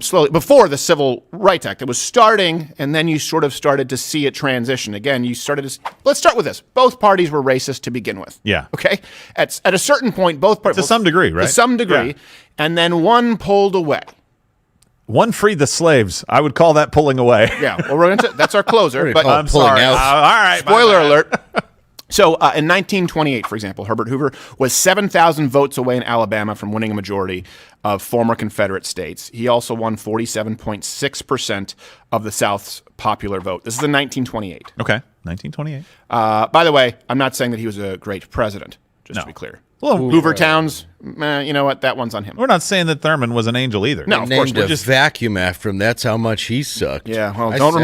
slowly. Before the Civil Rights Act, it was starting, and then you sort of started to see it transition. Again, you started to... Let's start with this. Both parties were racist to begin with. Yeah. Okay? At a certain point, both parties... To some degree, right? To some degree. Yeah. And then one pulled away. One freed the slaves. I would call that pulling away. Yeah, well, we're into that's our closer. But I'm sorry. All right. Spoiler alert. So in 1928, for example, Herbert Hoover was 7,000 votes away in Alabama from winning a majority of former Confederate states. He also won 47.6% of the South's popular vote. This is in 1928. Okay, 1928. By the way, I'm not saying that he was a great president, just to be clear. Well, Hoover Towns, you know what? That one's on him. We're not saying that Thurman was an angel either. No, of course. Named a vacuum after him. That's how much he sucked. Yeah, well, don't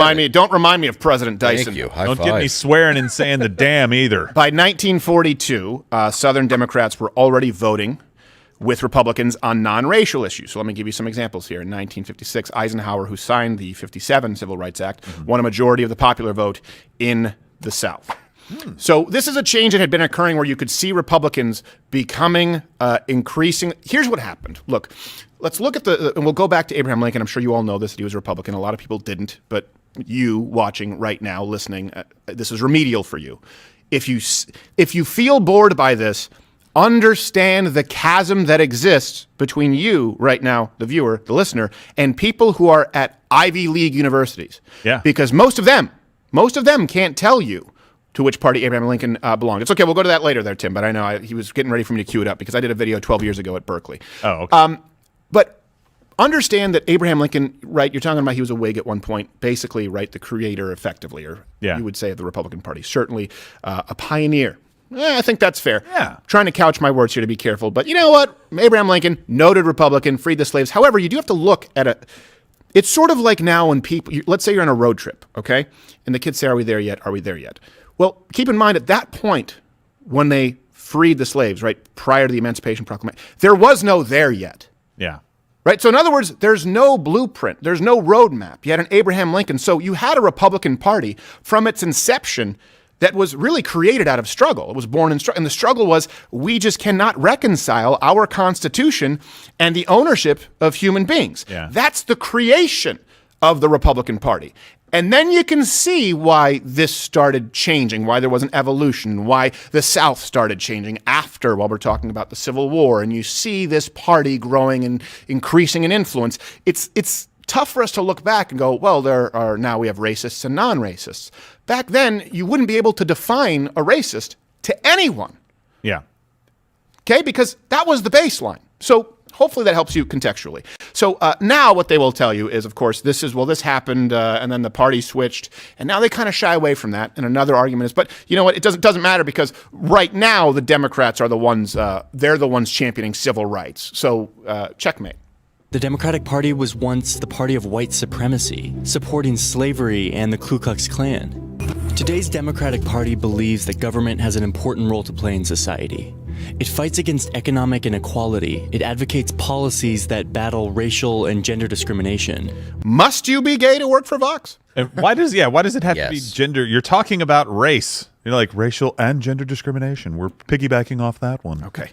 remind me of President Dyson. Thank you. Don't get me swearing and saying the damn either. By 1942, Southern Democrats were already voting with Republicans on non-racial issues. So let me give you some examples here. In 1956, Eisenhower, who signed the 57 Civil Rights Act, won a majority of the popular vote in the South. So this is a change that had been occurring where you could see Republicans becoming increasing. Here's what happened. Look, let's look at and we'll go back to Abraham Lincoln. I'm sure you all know this, that he was a Republican. A lot of people didn't, but you watching right now, listening, this is remedial for you. If you feel bored by this, understand the chasm that exists between you right now, the viewer, the listener, and people who are at Ivy League universities. Yeah. Because most of them can't tell you to which party Abraham Lincoln belonged. It's okay, we'll go to that later there, Tim, but I know he was getting ready for me to cue it up because I did a video 12 years ago at Berkeley. Oh, okay. But understand that Abraham Lincoln, right, you're talking about he was a Whig at one point, basically, right, the creator effectively, or you would say of the Republican Party, certainly a pioneer. I think that's fair. Yeah. Trying to couch my words here to be careful, but you know what? Abraham Lincoln, noted Republican, freed the slaves. However, you do have to look at it's sort of like now when people, let's say you're on a road trip, okay? And the kids say, are we there yet? Are we there yet? Well, keep in mind at that point, when they freed the slaves, right, prior to the Emancipation Proclamation, there was no there yet. Yeah. Right? So in other words, there's no blueprint. There's no roadmap. You had an Abraham Lincoln. So you had a Republican Party from its inception that was really created out of struggle. It was born in struggle. And the struggle was, we just cannot reconcile our Constitution and the ownership of human beings. Yeah. That's the creation of the Republican Party. And then you can see why this started changing, why there was an evolution, why the South started changing after, while we're talking about the Civil War. And you see this party growing and increasing in influence. It's tough for us to look back and go, well, now we have racists and non-racists. Back then, you wouldn't be able to define a racist to anyone. Yeah. Okay? Because that was the baseline. So hopefully that helps you contextually. So now what they will tell you is, of course, this happened, and then the party switched, and now they kind of shy away from that. And another argument is, but you know what? It doesn't matter because right now the Democrats are the ones, they're the ones championing civil rights. So checkmate. The Democratic Party was once the party of white supremacy, supporting slavery and the Ku Klux Klan. Today's Democratic Party believes that government has an important role to play in society. It fights against economic inequality. It advocates policies that battle racial and gender discrimination. Must you be gay to work for Vox? And why does it have to be gender? You're talking about race. You're like racial and gender discrimination. We're piggybacking off that one. Okay.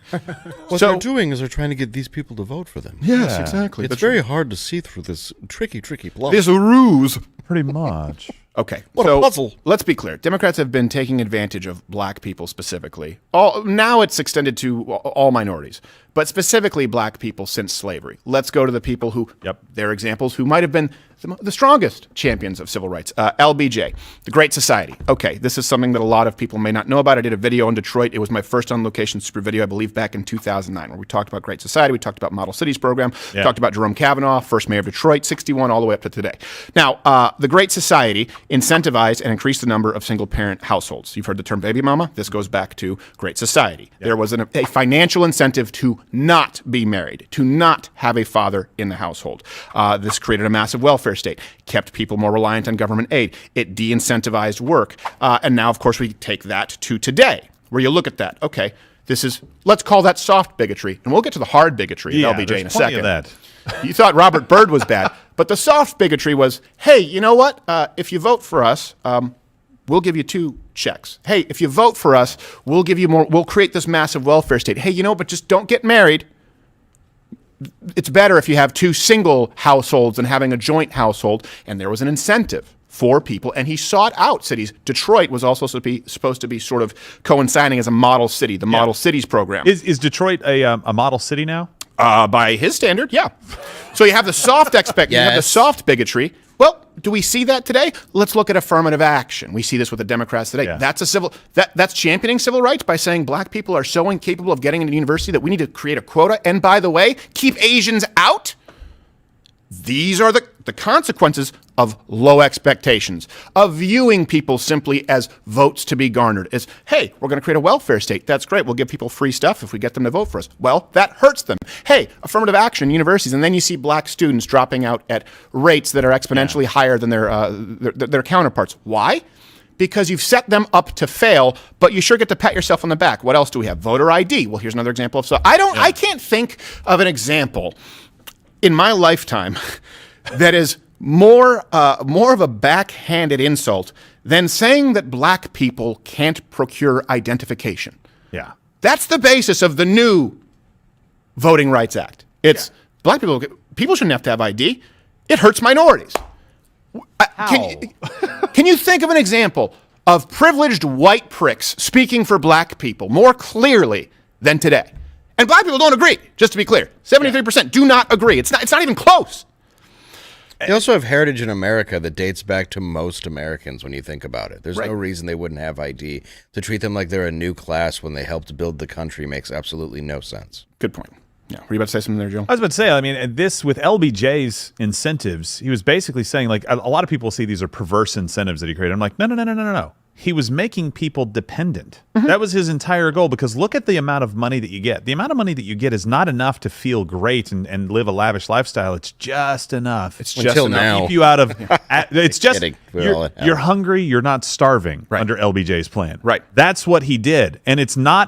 What they're doing is they're trying to get these people to vote for them. Yes, exactly. It's very hard to see through this tricky plot. This ruse. Pretty much. Okay. What a puzzle. Let's be clear. Democrats have been taking advantage of black people specifically. Now it's extended to all minorities. but specifically black people since slavery. Let's go to the people who, their examples, who might have been the strongest champions of civil rights. LBJ, the Great Society. Okay, this is something that a lot of people may not know about. I did a video in Detroit. It was my first on-location super video, I believe, back in 2009, where we talked about Great Society. We talked about Model Cities program. We talked about Jerome Kavanaugh, first mayor of Detroit, 61, all the way up to today. Now, the Great Society incentivized and increased the number of single-parent households. You've heard the term baby mama. This goes back to Great Society. There was a financial incentive to not be married, to not have a father in the household. This created a massive welfare state, kept people more reliant on government aid. It de-incentivized work. And now, of course, we take that to today, where you look at that. Okay, let's call that soft bigotry. And we'll get to the hard bigotry of LBJ in a second. Of that. You thought Robert Byrd was bad, but the soft bigotry was, hey, you know what? If you vote for us, we'll give you 2 checks. Hey, if you vote for us, we'll give you more. We'll create this massive welfare state. Hey, but just don't get married. It's better if you have 2 single households than having a joint household. And there was an incentive for people, and he sought out cities. Detroit was also supposed to be sort of coinciding as a model city, the Model Cities program. Is Detroit a model city now? By his standard, yeah. So you have the soft you have the soft bigotry. Well, do we see that today? Let's look at affirmative action. We see this with the Democrats today. Yeah. That's championing civil rights by saying black people are so incapable of getting into university that we need to create a quota. And by the way, keep Asians out. These are the consequences of low expectations, of viewing people simply as votes to be garnered. As, hey, we're going to create a welfare state. That's great. We'll give people free stuff if we get them to vote for us. Well, that hurts them. Hey, affirmative action in universities, and then you see black students dropping out at rates that are exponentially higher than their counterparts. Why? Because you've set them up to fail, but you sure get to pat yourself on the back. What else do we have? Voter ID. Well, here's another example of I can't think of an example in my lifetime that is more of a backhanded insult than saying that black people can't procure identification. Yeah. That's the basis of the new Voting Rights Act. It's black people shouldn't have to have ID. It hurts minorities. Can you think of an example of privileged white pricks speaking for black people more clearly than today? And black people don't agree, just to be clear. 73% do not agree. It's not even close. They also have heritage in America that dates back to most Americans when you think about it. There's no reason they wouldn't have ID. To treat them like they're a new class when they helped build the country makes absolutely no sense. Good point. Yeah. Were you about to say something there, Joe? I was about to say, I mean, this with LBJ's incentives, he was basically saying, like, a lot of people see these are perverse incentives that he created. I'm like, no. He was making people dependent. That was his entire goal, because look at the amount of money that you get. The amount of money that you get is not enough to feel great and live a lavish lifestyle. It's just enough. It's just enough to keep you out of it's just you're hungry, you're not starving under LBJ's plan. Right. That's what he did. And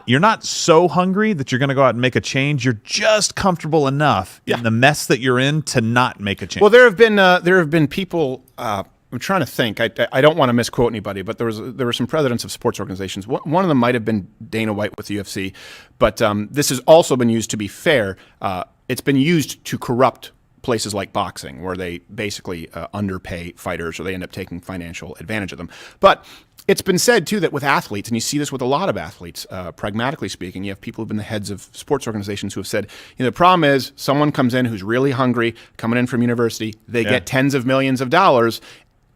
you're not so hungry that you're going to go out and make a change. You're just comfortable enough in the mess that you're in to not make a change. Well, there have been people I'm trying to think. I don't want to misquote anybody, but there were some presidents of sports organizations. One of them might have been Dana White with the UFC, but this has also been used, to be fair. It's been used to corrupt places like boxing, where they basically underpay fighters, or they end up taking financial advantage of them. But it's been said, too, that with athletes, and you see this with a lot of athletes, pragmatically speaking, you have people who've been the heads of sports organizations who have said, the problem is someone comes in who's really hungry, coming in from university, they get tens of millions of dollars,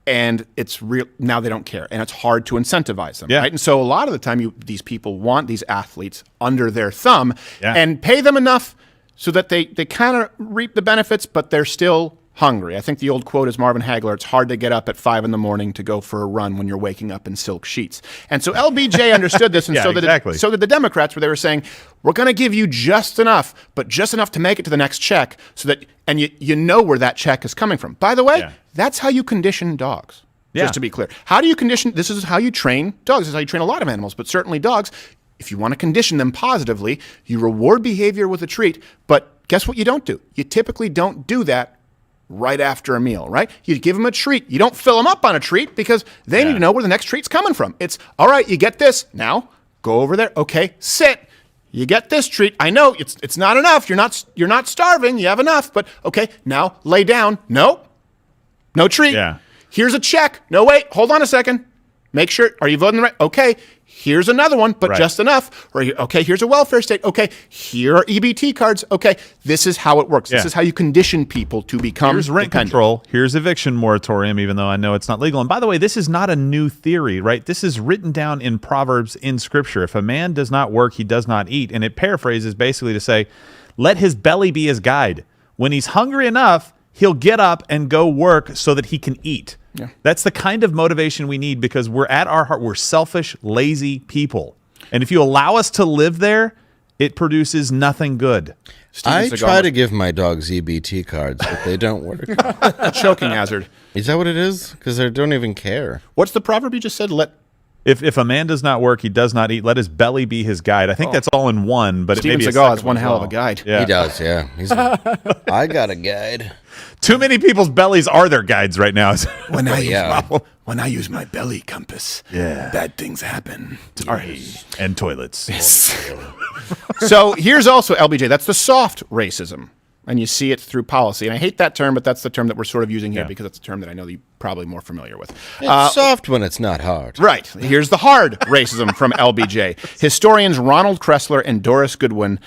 and it's real. Now they don't care, and it's hard to incentivize them. Right? And so a lot of the time, these people want these athletes under their thumb and pay them enough so that they kind of reap the benefits, but they're still hungry. I think the old quote is Marvin Hagler: "It's hard to get up at 5 a.m. to go for a run when you're waking up in silk sheets." And so LBJ understood this, and so did the Democrats, where they were saying, we're going to give you just enough, but just enough to make it to the next check, so that you know where that check is coming from. By the way, that's how you condition dogs. Just to be clear, how do you condition? This is how you train dogs. This is how you train a lot of animals, but certainly dogs. If you want to condition them positively, you reward behavior with a treat. But guess what you don't do? You typically don't do that right after a meal, right? You give them a treat. You don't fill them up on a treat, because they need to know where the next treat's coming from. It's, all right, you get this. Now, go over there. Okay, sit. You get this treat. I know it's not enough. You're not starving. You have enough. But okay, now lay down. No treat. Yeah. Here's a check. No, wait, hold on a second. Make sure, are you voting the right? Okay, here's another one, but Right. just enough. Or, okay, here's a welfare state. Okay, here are EBT cards. Okay, this is how it works. This Yeah. is how you condition people to become Here's rent dependent. control. Here's eviction moratorium, even though I know it's not legal. And by the way, this is not a new theory, right? This is written down in Proverbs in Scripture. If a man does not work, he does not eat. And it paraphrases basically to say, let his belly be his guide. When he's hungry enough, he'll get up and go work so that he can eat. Yeah. That's the kind of motivation we need because we're at our heart, we're selfish, lazy people. And if you allow us to live there, it produces nothing good. I try to give my dogs EBT cards, but they don't work. Choking hazard. Is that what it is? Because they don't even care. What's the proverb you just said? If a man does not work, he does not eat. Let his belly be his guide. I think that's all in one, but Steven maybe Seagal has one hell of a guide. guide. Yeah. He does, yeah. I got a guide. Too many people's bellies are their guides right now. When I, yeah. when I use my belly compass, bad things happen. And toilets. So here's also LBJ. That's the soft racism. And you see it through policy. And I hate that term, but that's the term that we're sort of using here because it's a term that I know that you're probably more familiar with. It's soft when it's not hard. Right. Here's the hard racism from LBJ. Historians Ronald Kressler and Doris Goodwin,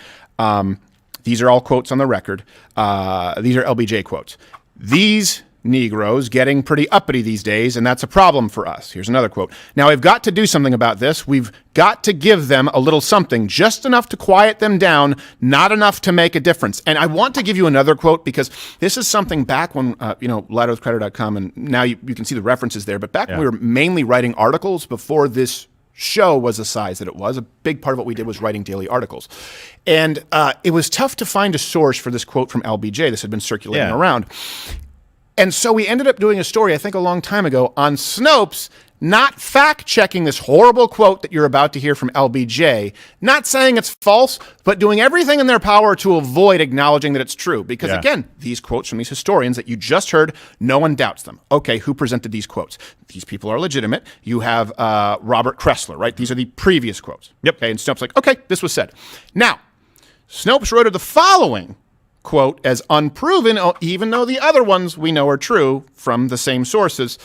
these are all quotes on the record. These are LBJ quotes. These Negroes getting pretty uppity these days, and that's a problem for us. Here's another quote. Now, we've got to do something about this. We've got to give them a little something, just enough to quiet them down, not enough to make a difference. And I want to give you another quote because this is something back when, ladderwithcreditor.com, and now you can see the references there, but back when we were mainly writing articles before this show was the size that it was, a big part of what we did was writing daily articles. And it was tough to find a source for this quote from LBJ. This had been circulating around. And so we ended up doing a story, I think a long time ago, on Snopes not fact-checking this horrible quote that you're about to hear from LBJ, not saying it's false, but doing everything in their power to avoid acknowledging that it's true. Because again, these quotes from these historians that you just heard, no one doubts them. Okay, who presented these quotes? These people are legitimate. You have Robert Kressler, right? These are the previous quotes. Yep. Okay, and Snopes like, okay, this was said. Now, Snopes wrote the following quote as unproven, even though the other ones we know are true from the same sources.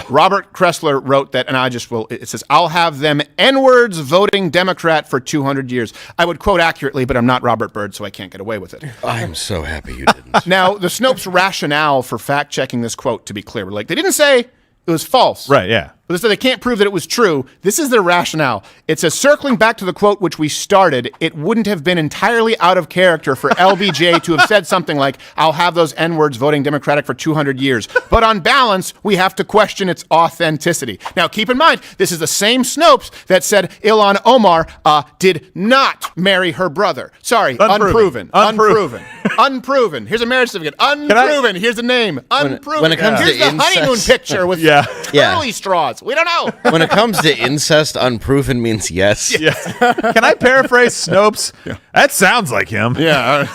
Robert Kressler wrote that, and it says, I'll have them N-words voting Democrat for 200 years. I would quote accurately, but I'm not Robert Byrd, so I can't get away with it. I'm so happy you didn't. Now, the Snopes rationale for fact-checking this quote, to be clear, they didn't say it was false. Right, yeah. But they said they can't prove that it was true. This is their rationale. It says, circling back to the quote which we started, it wouldn't have been entirely out of character for LBJ to have said something like, I'll have those N-words voting Democratic for 200 years. But on balance, we have to question its authenticity. Now, keep in mind, this is the same Snopes that said Ilhan Omar did not marry her brother. Sorry, unproven. Unproven. Here's a marriage certificate. Unproven. Here's a name. Unproven. When it comes Here's to the honeymoon picture with curly straws. We don't know. When it comes to incest, unproven means yes. Can I paraphrase Snopes? That sounds like him. Yeah.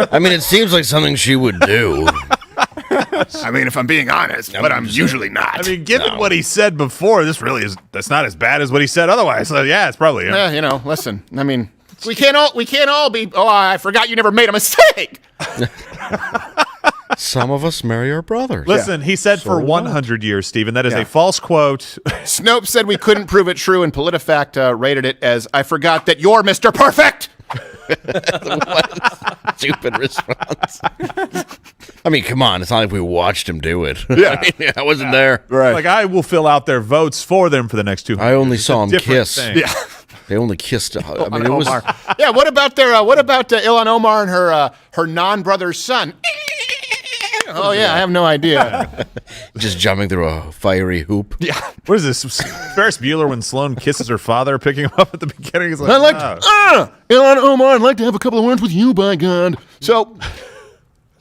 I mean, it seems like something she would do. I mean, if I'm being honest, but I'm usually not. I mean, given what he said before, that's not as bad as what he said otherwise. So yeah, it's probably him. Yeah, listen. I mean, we can't all be, I forgot you never made a mistake. Some of us marry our brothers. Listen, he said for 100 years, Stephen. That is a false quote. Snopes said we couldn't prove it true, and PolitiFact rated it as, I forgot that you're Mr. Perfect. What a stupid response. I mean, come on. It's not like we watched him do it. Yeah. I wasn't there. Right. Like, I will fill out their votes for them for the next 200 I only years. saw It's him a different kiss. thing. Yeah. They only kissed. I mean, it was. Yeah, what about Ilhan Omar and her non-brother's son? Oh, yeah, I have no idea. Just jumping through a fiery hoop. Yeah. What is this? Ferris Bueller when Sloane kisses her father, picking him up at the beginning. He's like, I'd like Ilhan Omar, I'd like to have a couple of words with you, by God. So,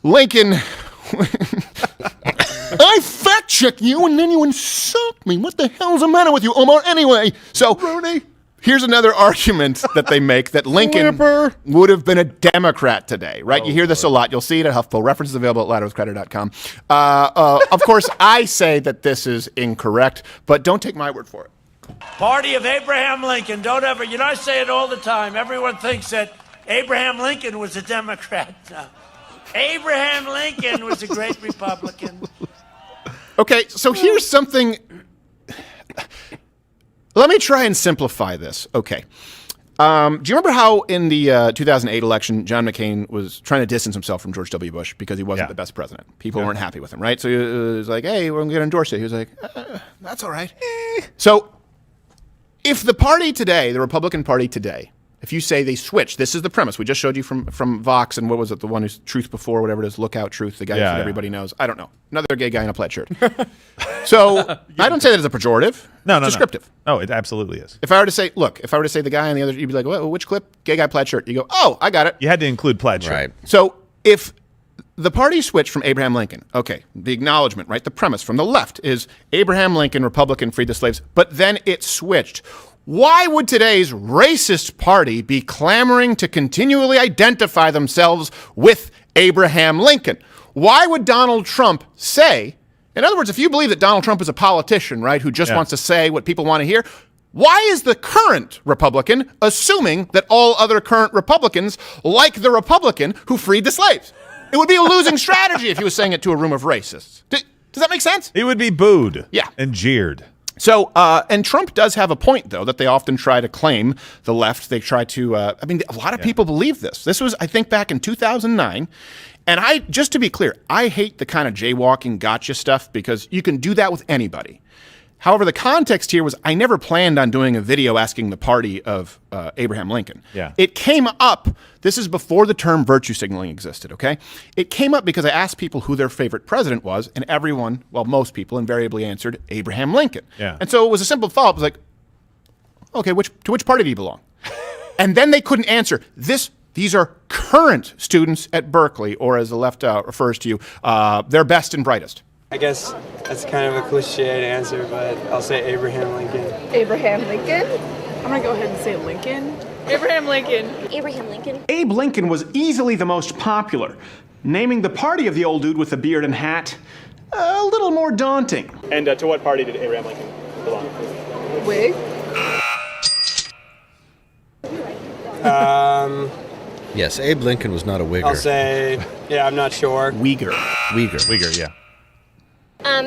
Lincoln, I fact-check you and then you insult me. What the hell's the matter with you, Omar, anyway? So, Rooney, here's another argument that they make that Lincoln would have been a Democrat today, right? You hear this a lot. You'll see it at HuffPo. References available at ladderwithcreditor.com. Of course, I say that this is incorrect, but don't take my word for it. Party of Abraham Lincoln. Don't ever, I say it all the time. Everyone thinks that Abraham Lincoln was a Democrat. No. Abraham Lincoln was a great Republican. Okay, so here's something let me try and simplify this. Okay. Do you remember how in the 2008 election, John McCain was trying to distance himself from George W. Bush because he wasn't the best president? People weren't happy with him, right? So he was like, hey, we're going to endorse it. He was like, that's all right. So if the party today, the Republican Party today, if you say they switch, this is the premise. We just showed you from Vox, and what was it, the one who's Truth Before, whatever it is, Lookout Truth, the guy that everybody knows. I don't know. Another gay guy in a plaid shirt. So I don't say that as a pejorative. No, it's descriptive. No, it absolutely is. If I were to say, the guy on the other, you'd be like, well, which clip? Gay guy, plaid shirt. You go, oh, I got it. You had to include plaid shirt. Right. So if the party switched from Abraham Lincoln, okay, the acknowledgement, right? The premise from the left is Abraham Lincoln, Republican, freed the slaves, but then it switched. Why would today's racist party be clamoring to continually identify themselves with Abraham Lincoln? Why would Donald Trump say, in other words, if you believe that Donald Trump is a politician, right, who just wants to say what people want to hear, why is the current Republican assuming that all other current Republicans like the Republican who freed the slaves? It would be a losing strategy if he was saying it to a room of racists. Does that make sense? He would be booed and jeered. So, and Trump does have a point, though, that they often try to claim, the left. They try to, a lot of people believe this. This was, I think, back in 2009. And just to be clear, I hate the kind of jaywalking gotcha stuff because you can do that with anybody. However, the context here was I never planned on doing a video asking the party of Abraham Lincoln. Yeah. It came up, this is before the term virtue signaling existed, okay? It came up because I asked people who their favorite president was, and everyone, well, most people invariably answered Abraham Lincoln. Yeah. And so it was a simple follow-up. It was like, okay, to which party do you belong? And then they couldn't answer. These are current students at Berkeley, or as the left refers to you, their best and brightest. I guess that's kind of a cliched answer, but I'll say Abraham Lincoln. Abraham Lincoln? I'm gonna go ahead and say Lincoln. Abraham Lincoln. Abraham Lincoln. Abe Lincoln was easily the most popular. Naming the party of the old dude with the beard and hat, a little more daunting. And to what party did Abraham Lincoln belong? Whig? Yes, Abe Lincoln was not a Whigger. I'll say, I'm not sure. Uyghur, yeah.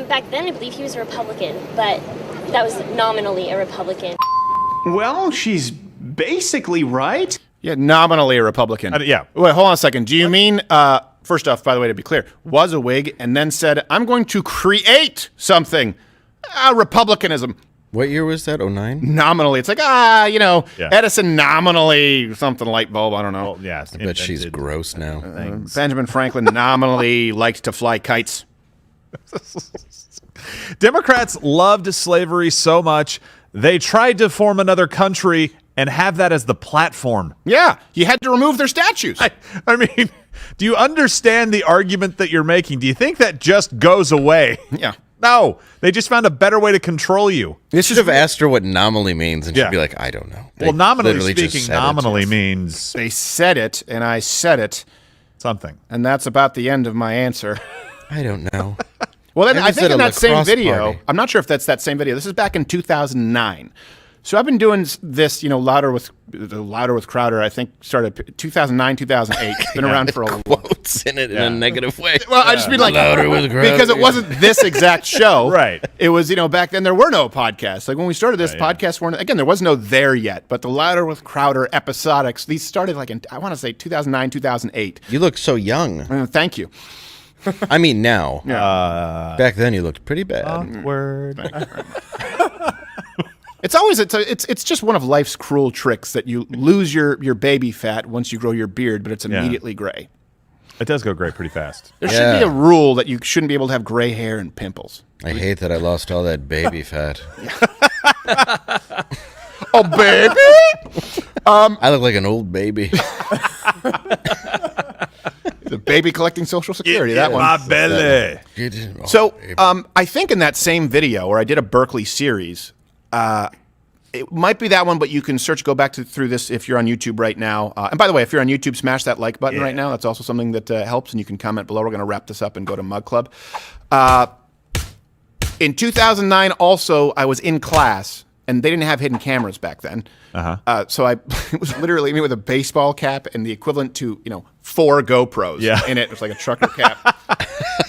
Back then I believe he was a Republican, but that was nominally a Republican. Well, she's basically right. Yeah, nominally a Republican. Yeah. Wait, hold on a second. Do you mean, first off, by the way, to be clear, was a Whig and then said, I'm going to create something, Republicanism. What year was that, 09? Nominally. It's like, Edison nominally, something light bulb, I don't know. Well, yeah. I bet she's gross now. Benjamin Franklin nominally liked to fly kites. Democrats loved slavery so much, they tried to form another country and have that as the platform. Yeah, you had to remove their statues. I mean, do you understand the argument that you're making? Do you think that just goes away? Yeah. No, they just found a better way to control you. You should have asked her what nominally means, and she'd be like, I don't know. Well, nominally speaking, nominally means... They said it, and I said it. Something. And that's about the end of my answer. I don't know. Well, then I think in that same video, party. I'm not sure if that's that same video. This is back in 2009. So I've been doing this, Louder with Crowder. I think started 2009, 2008. It's been around for a while. Quotes in it in a negative way. Well, I just mean like Louder with Crowder. because it wasn't this exact show. Right. It was, back then there were no podcasts. Like when we started this, podcasts weren't. Again, there was no there yet. But the Louder with Crowder episodics, these started like in, I want to say 2009, 2008. You look so young. Thank you. I mean, now. Back then, you looked pretty bad. Awkward. It's always it's just one of life's cruel tricks that you lose your baby fat once you grow your beard, but it's immediately gray. It does go gray pretty fast. There should be a rule that you shouldn't be able to have gray hair and pimples. I hate that I lost all that baby fat. Oh, baby! I look like an old baby. The baby collecting Social Security, that one. My belly. So I think in that same video where I did a Berkeley series, it might be that one, but you can go back through this if you're on YouTube right now. And by the way, if you're on YouTube, smash that like button right now. That's also something that helps, and you can comment below. We're going to wrap this up and go to Mug Club. In 2009, also, I was in class, and they didn't have hidden cameras back then. So it was literally me with a baseball cap and the equivalent to 4 GoPros in it. It was like a trucker cap.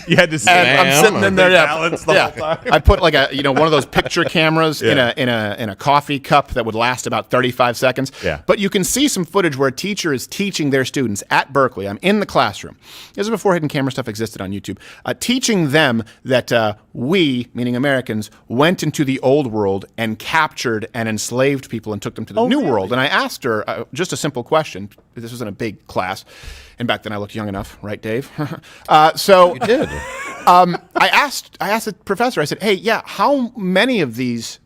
You had to sit And I'm sitting in there, balance the whole time. I put like a one of those picture cameras in a coffee cup that would last about 35 seconds. Yeah. But you can see some footage where a teacher is teaching their students at Berkeley. I'm in the classroom. This is before hidden camera stuff existed on YouTube. Teaching them that we, meaning Americans, went into the old world and captured and enslaved people and took them to the new world. And I asked her just a simple question. This was in a big class. And back then I looked young enough, right, Dave? So You did. I asked the professor, I said, hey, yeah, how many of these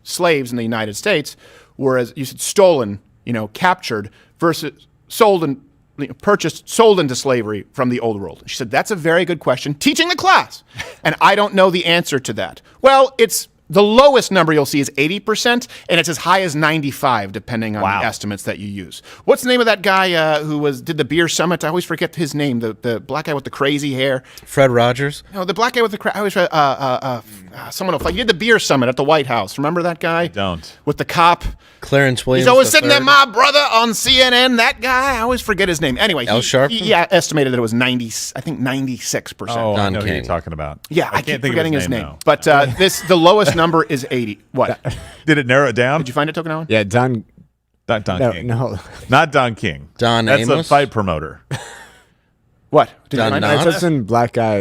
slaves in the United States were, as you said, stolen, captured versus sold and purchased, sold into slavery from the old world? She said, that's a very good question. Teaching the class. And I don't know the answer to that. Well, it's the lowest number you'll see is 80%, and it's as high as 95, depending on the estimates that you use. What's the name of that guy who did the beer summit? I always forget his name. The black guy with the crazy hair. Fred Rogers? No, the black guy with the I always someone will fight. He did the beer summit at the White House. Remember that guy? Don't. With the cop. Clarence Williams. He's always sitting there, my brother on CNN. That guy, I always forget his name. Anyway, Al Sharpton? he estimated that it was 96%. Oh, Don I know who King. you're talking about. Yeah, I keep think of forgetting his name. though. But the lowest number is 80. What? Did it narrow it down? Did you find it, Tokunawa? Yeah, Don. Not Don No, King. no. Not Don King. Don That's Amos? a fight promoter. What? Did Don you find I it? Knotts? typed in black guy.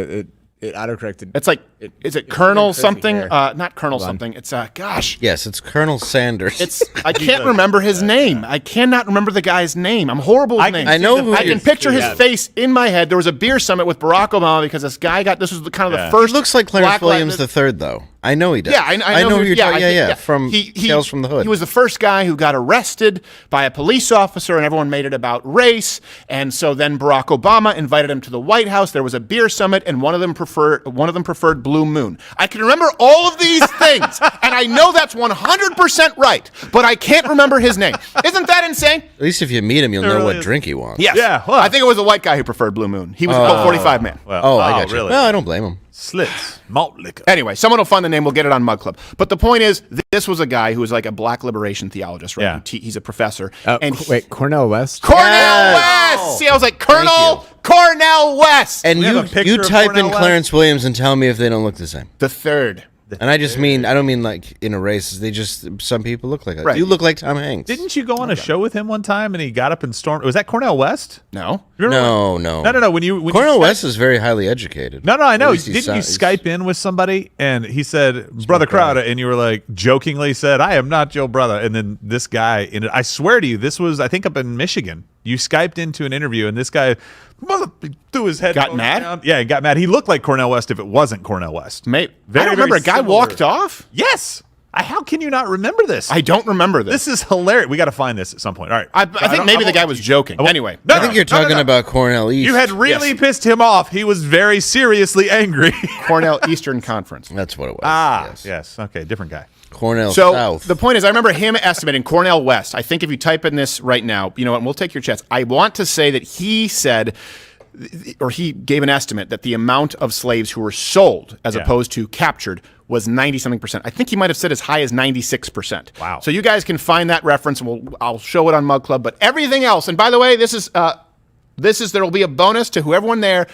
It autocorrected. It's like, is it Colonel crazy something? hair. Not Colonel Hold on. something. It's, gosh. Yes, it's Colonel Sanders. It's I can't remember his name. I cannot remember the guy's name. I'm horrible with names. I know who I can picture his yeah. face in my head. There was a beer summit with Barack Obama because this guy this was kind of Yeah. the first. He looks like Clarence Black Williams Latin- III, though. I know he does. Yeah, I know who you're talking. I think- From Tales from the Hood. He was the first guy who got arrested by a police officer, and everyone made it about race. And so then Barack Obama invited him to the White House. There was a beer summit, and one of them preferred Blue Moon. I can remember all of these things, and I know that's 100% right, but I can't remember his name. Isn't that insane? At least if you meet him, you'll know really what is. drink he wants. Yes. Yeah, well- I think it was the white guy who preferred Blue Moon. He was a Colt 45 man. Well, Oh, I got you. really? Well, I don't blame him. Slits. Malt liquor. Anyway, someone will find the name. We'll get it on Mug Club. But the point is, this was a guy who was like a black liberation theologist, right? Yeah. He's a professor. Wait, Cornell West? Cornell Yes. West! See, I was like, Thank Cornell West! And We have a you picture of type in Cornell West? Clarence Williams and tell me if they don't look the same. The third. And I don't mean like in a race. They just, some people look like that. Right. You look like Tom Hanks. Didn't you go on a show with him one time and he got up and stormed? Was that Cornell West? No. You remember No. No. When you Cornel Skype- West is very highly educated. No, I know. At least he Didn't you sounds- Skype in with somebody and he said, "Brother Crowder," and you were like jokingly said, "I am not your brother." And then this guy, I swear to you, this was I think up in Michigan. You Skyped into an interview and this guy threw his head. Got mad? Down. Yeah, he got mad. He looked like Cornell West if it wasn't Cornell West. Mate, Very, I don't remember. very A guy similar. walked off? Yes. How can you not remember this? I don't remember this. This is hilarious. We got to find this at some point. All right. I think maybe the guy was joking. Anyway. No, I think you're talking about Cornell East. You had really pissed him off. He was very seriously angry. Cornell Eastern Conference. That's what it was. Yes. Okay, different guy. Cornell So South. the point is, I remember him estimating Cornell West. I think if you type in this right now, you know what, and we'll take your chance. I want to say that he said, or he gave an estimate that the amount of slaves who were sold as opposed to captured was 90-something%. I think he might have said as high as 96%. Wow. So you guys can find that reference, and I'll show it on Mug Club. But everything else, and by the way, this is there will be a bonus to whoever there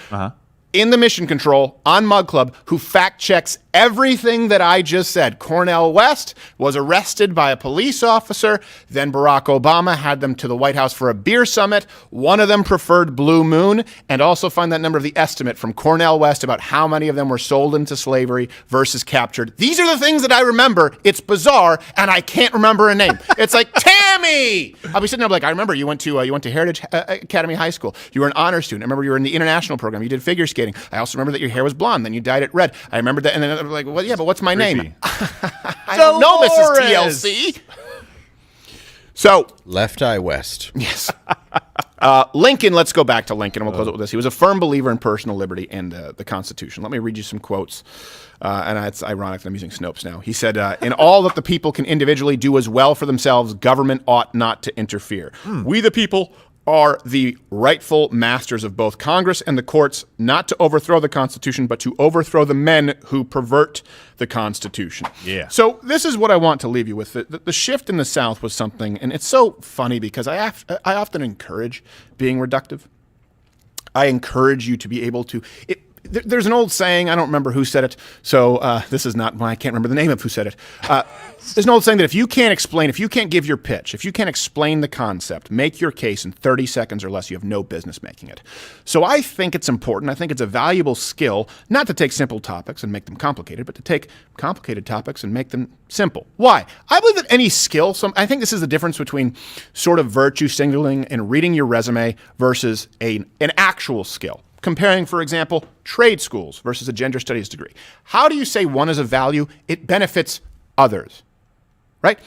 in the Mission Control on Mug Club who fact checks everything that I just said. Cornell West was arrested by a police officer. Then Barack Obama had them to the White House for a beer summit. One of them preferred Blue Moon, and also find that number of the estimate from Cornell West about how many of them were sold into slavery versus captured. These are the things that I remember. It's bizarre, and I can't remember a name. It's like, Tammy! I'll be sitting there like, I remember you went to Heritage Academy High School. You were an honor student. I remember you were in the international program. You did figure skating. I also remember that your hair was blonde. Then you dyed it red. I remember that, and then I'm like, well, yeah, but what's my name? I don't know, Mrs. TLC. So Left Eye West. Yes. Lincoln, let's go back to Lincoln, and we'll close it with this. He was a firm believer in personal liberty and the Constitution. Let me read you some quotes. And it's ironic that I'm using Snopes now. He said, in all that the people can individually do as well for themselves, government ought not to interfere. We the people are the rightful masters of both Congress and the courts, not to overthrow the Constitution, but to overthrow the men who pervert the Constitution. Yeah. So this is what I want to leave you with. The shift in the South was something, and it's so funny because I often encourage being reductive. I encourage you to be able to. There's an old saying, I don't remember who said it, so this is not, I can't remember the name of who said it. There's an old saying that if you can't give your pitch, if you can't explain the concept, make your case in 30 seconds or less, you have no business making it. So I think it's important, I think it's a valuable skill, not to take simple topics and make them complicated, but to take complicated topics and make them simple. Why? I believe that any skill, I think this is the difference between sort of virtue signaling and reading your resume versus an actual skill. Comparing, for example, trade schools versus a gender studies degree. How do you say one is a value? It benefits others, right?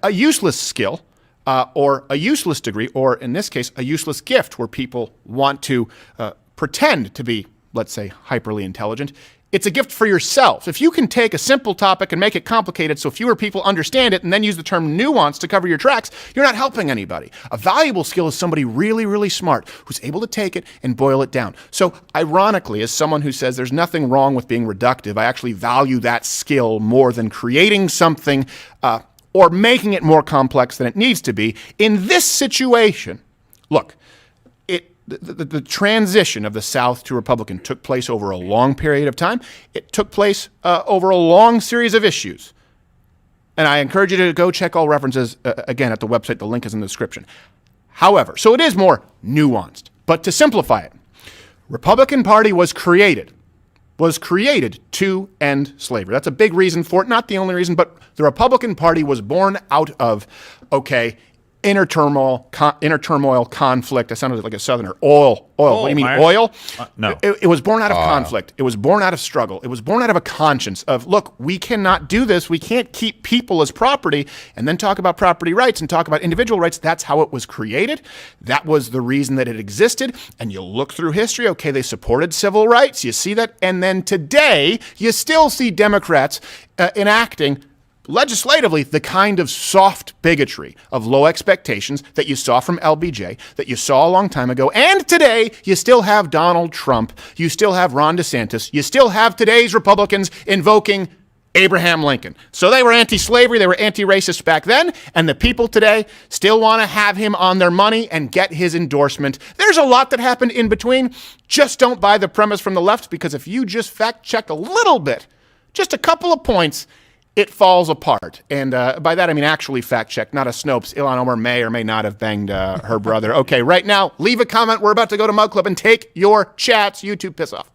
A useless skill or a useless degree, or in this case, a useless gift where people want to pretend to be, let's say, hyperly intelligent. It's a gift for yourself. If you can take a simple topic and make it complicated so fewer people understand it and then use the term nuance to cover your tracks, you're not helping anybody. A valuable skill is somebody really, really smart who's able to take it and boil it down. So ironically, as someone who says there's nothing wrong with being reductive, I actually value that skill more than creating something or making it more complex than it needs to be. In this situation, look, the transition of the South to Republican took place over a long period of time. It took place over a long series of issues. And I encourage you to go check all references, again, at the website. The link is in the description. However, so it is more nuanced. But to simplify it, Republican Party was created to end slavery. That's a big reason for it. Not the only reason, but the Republican Party was born out of, inner turmoil, conflict. I sounded like a Southerner. Oil. What do you mean, Myers? oil? No. It was born out of conflict. It was born out of struggle. It was born out of a conscience of, look, we cannot do this. We can't keep people as property and then talk about property rights and talk about individual rights. That's how it was created. That was the reason that it existed. And you look through history, they supported civil rights. You see that. And then today, you still see Democrats enacting legislatively the kind of soft bigotry of low expectations that you saw from LBJ, that you saw a long time ago. And today, you still have Donald Trump. You still have Ron DeSantis. You still have today's Republicans invoking Abraham Lincoln. So they were anti-slavery, they were anti-racist back then, and the people today still want to have him on their money and get his endorsement. There's a lot that happened in between. Just don't buy the premise from the left, because if you just fact-check a little bit, just a couple of points, it falls apart. And by that, I mean actually fact-check, not a Snopes. Ilhan Omar may or may not have banged her brother. Okay, right now, leave a comment. We're about to go to Mug Club and take your chats. YouTube, piss off.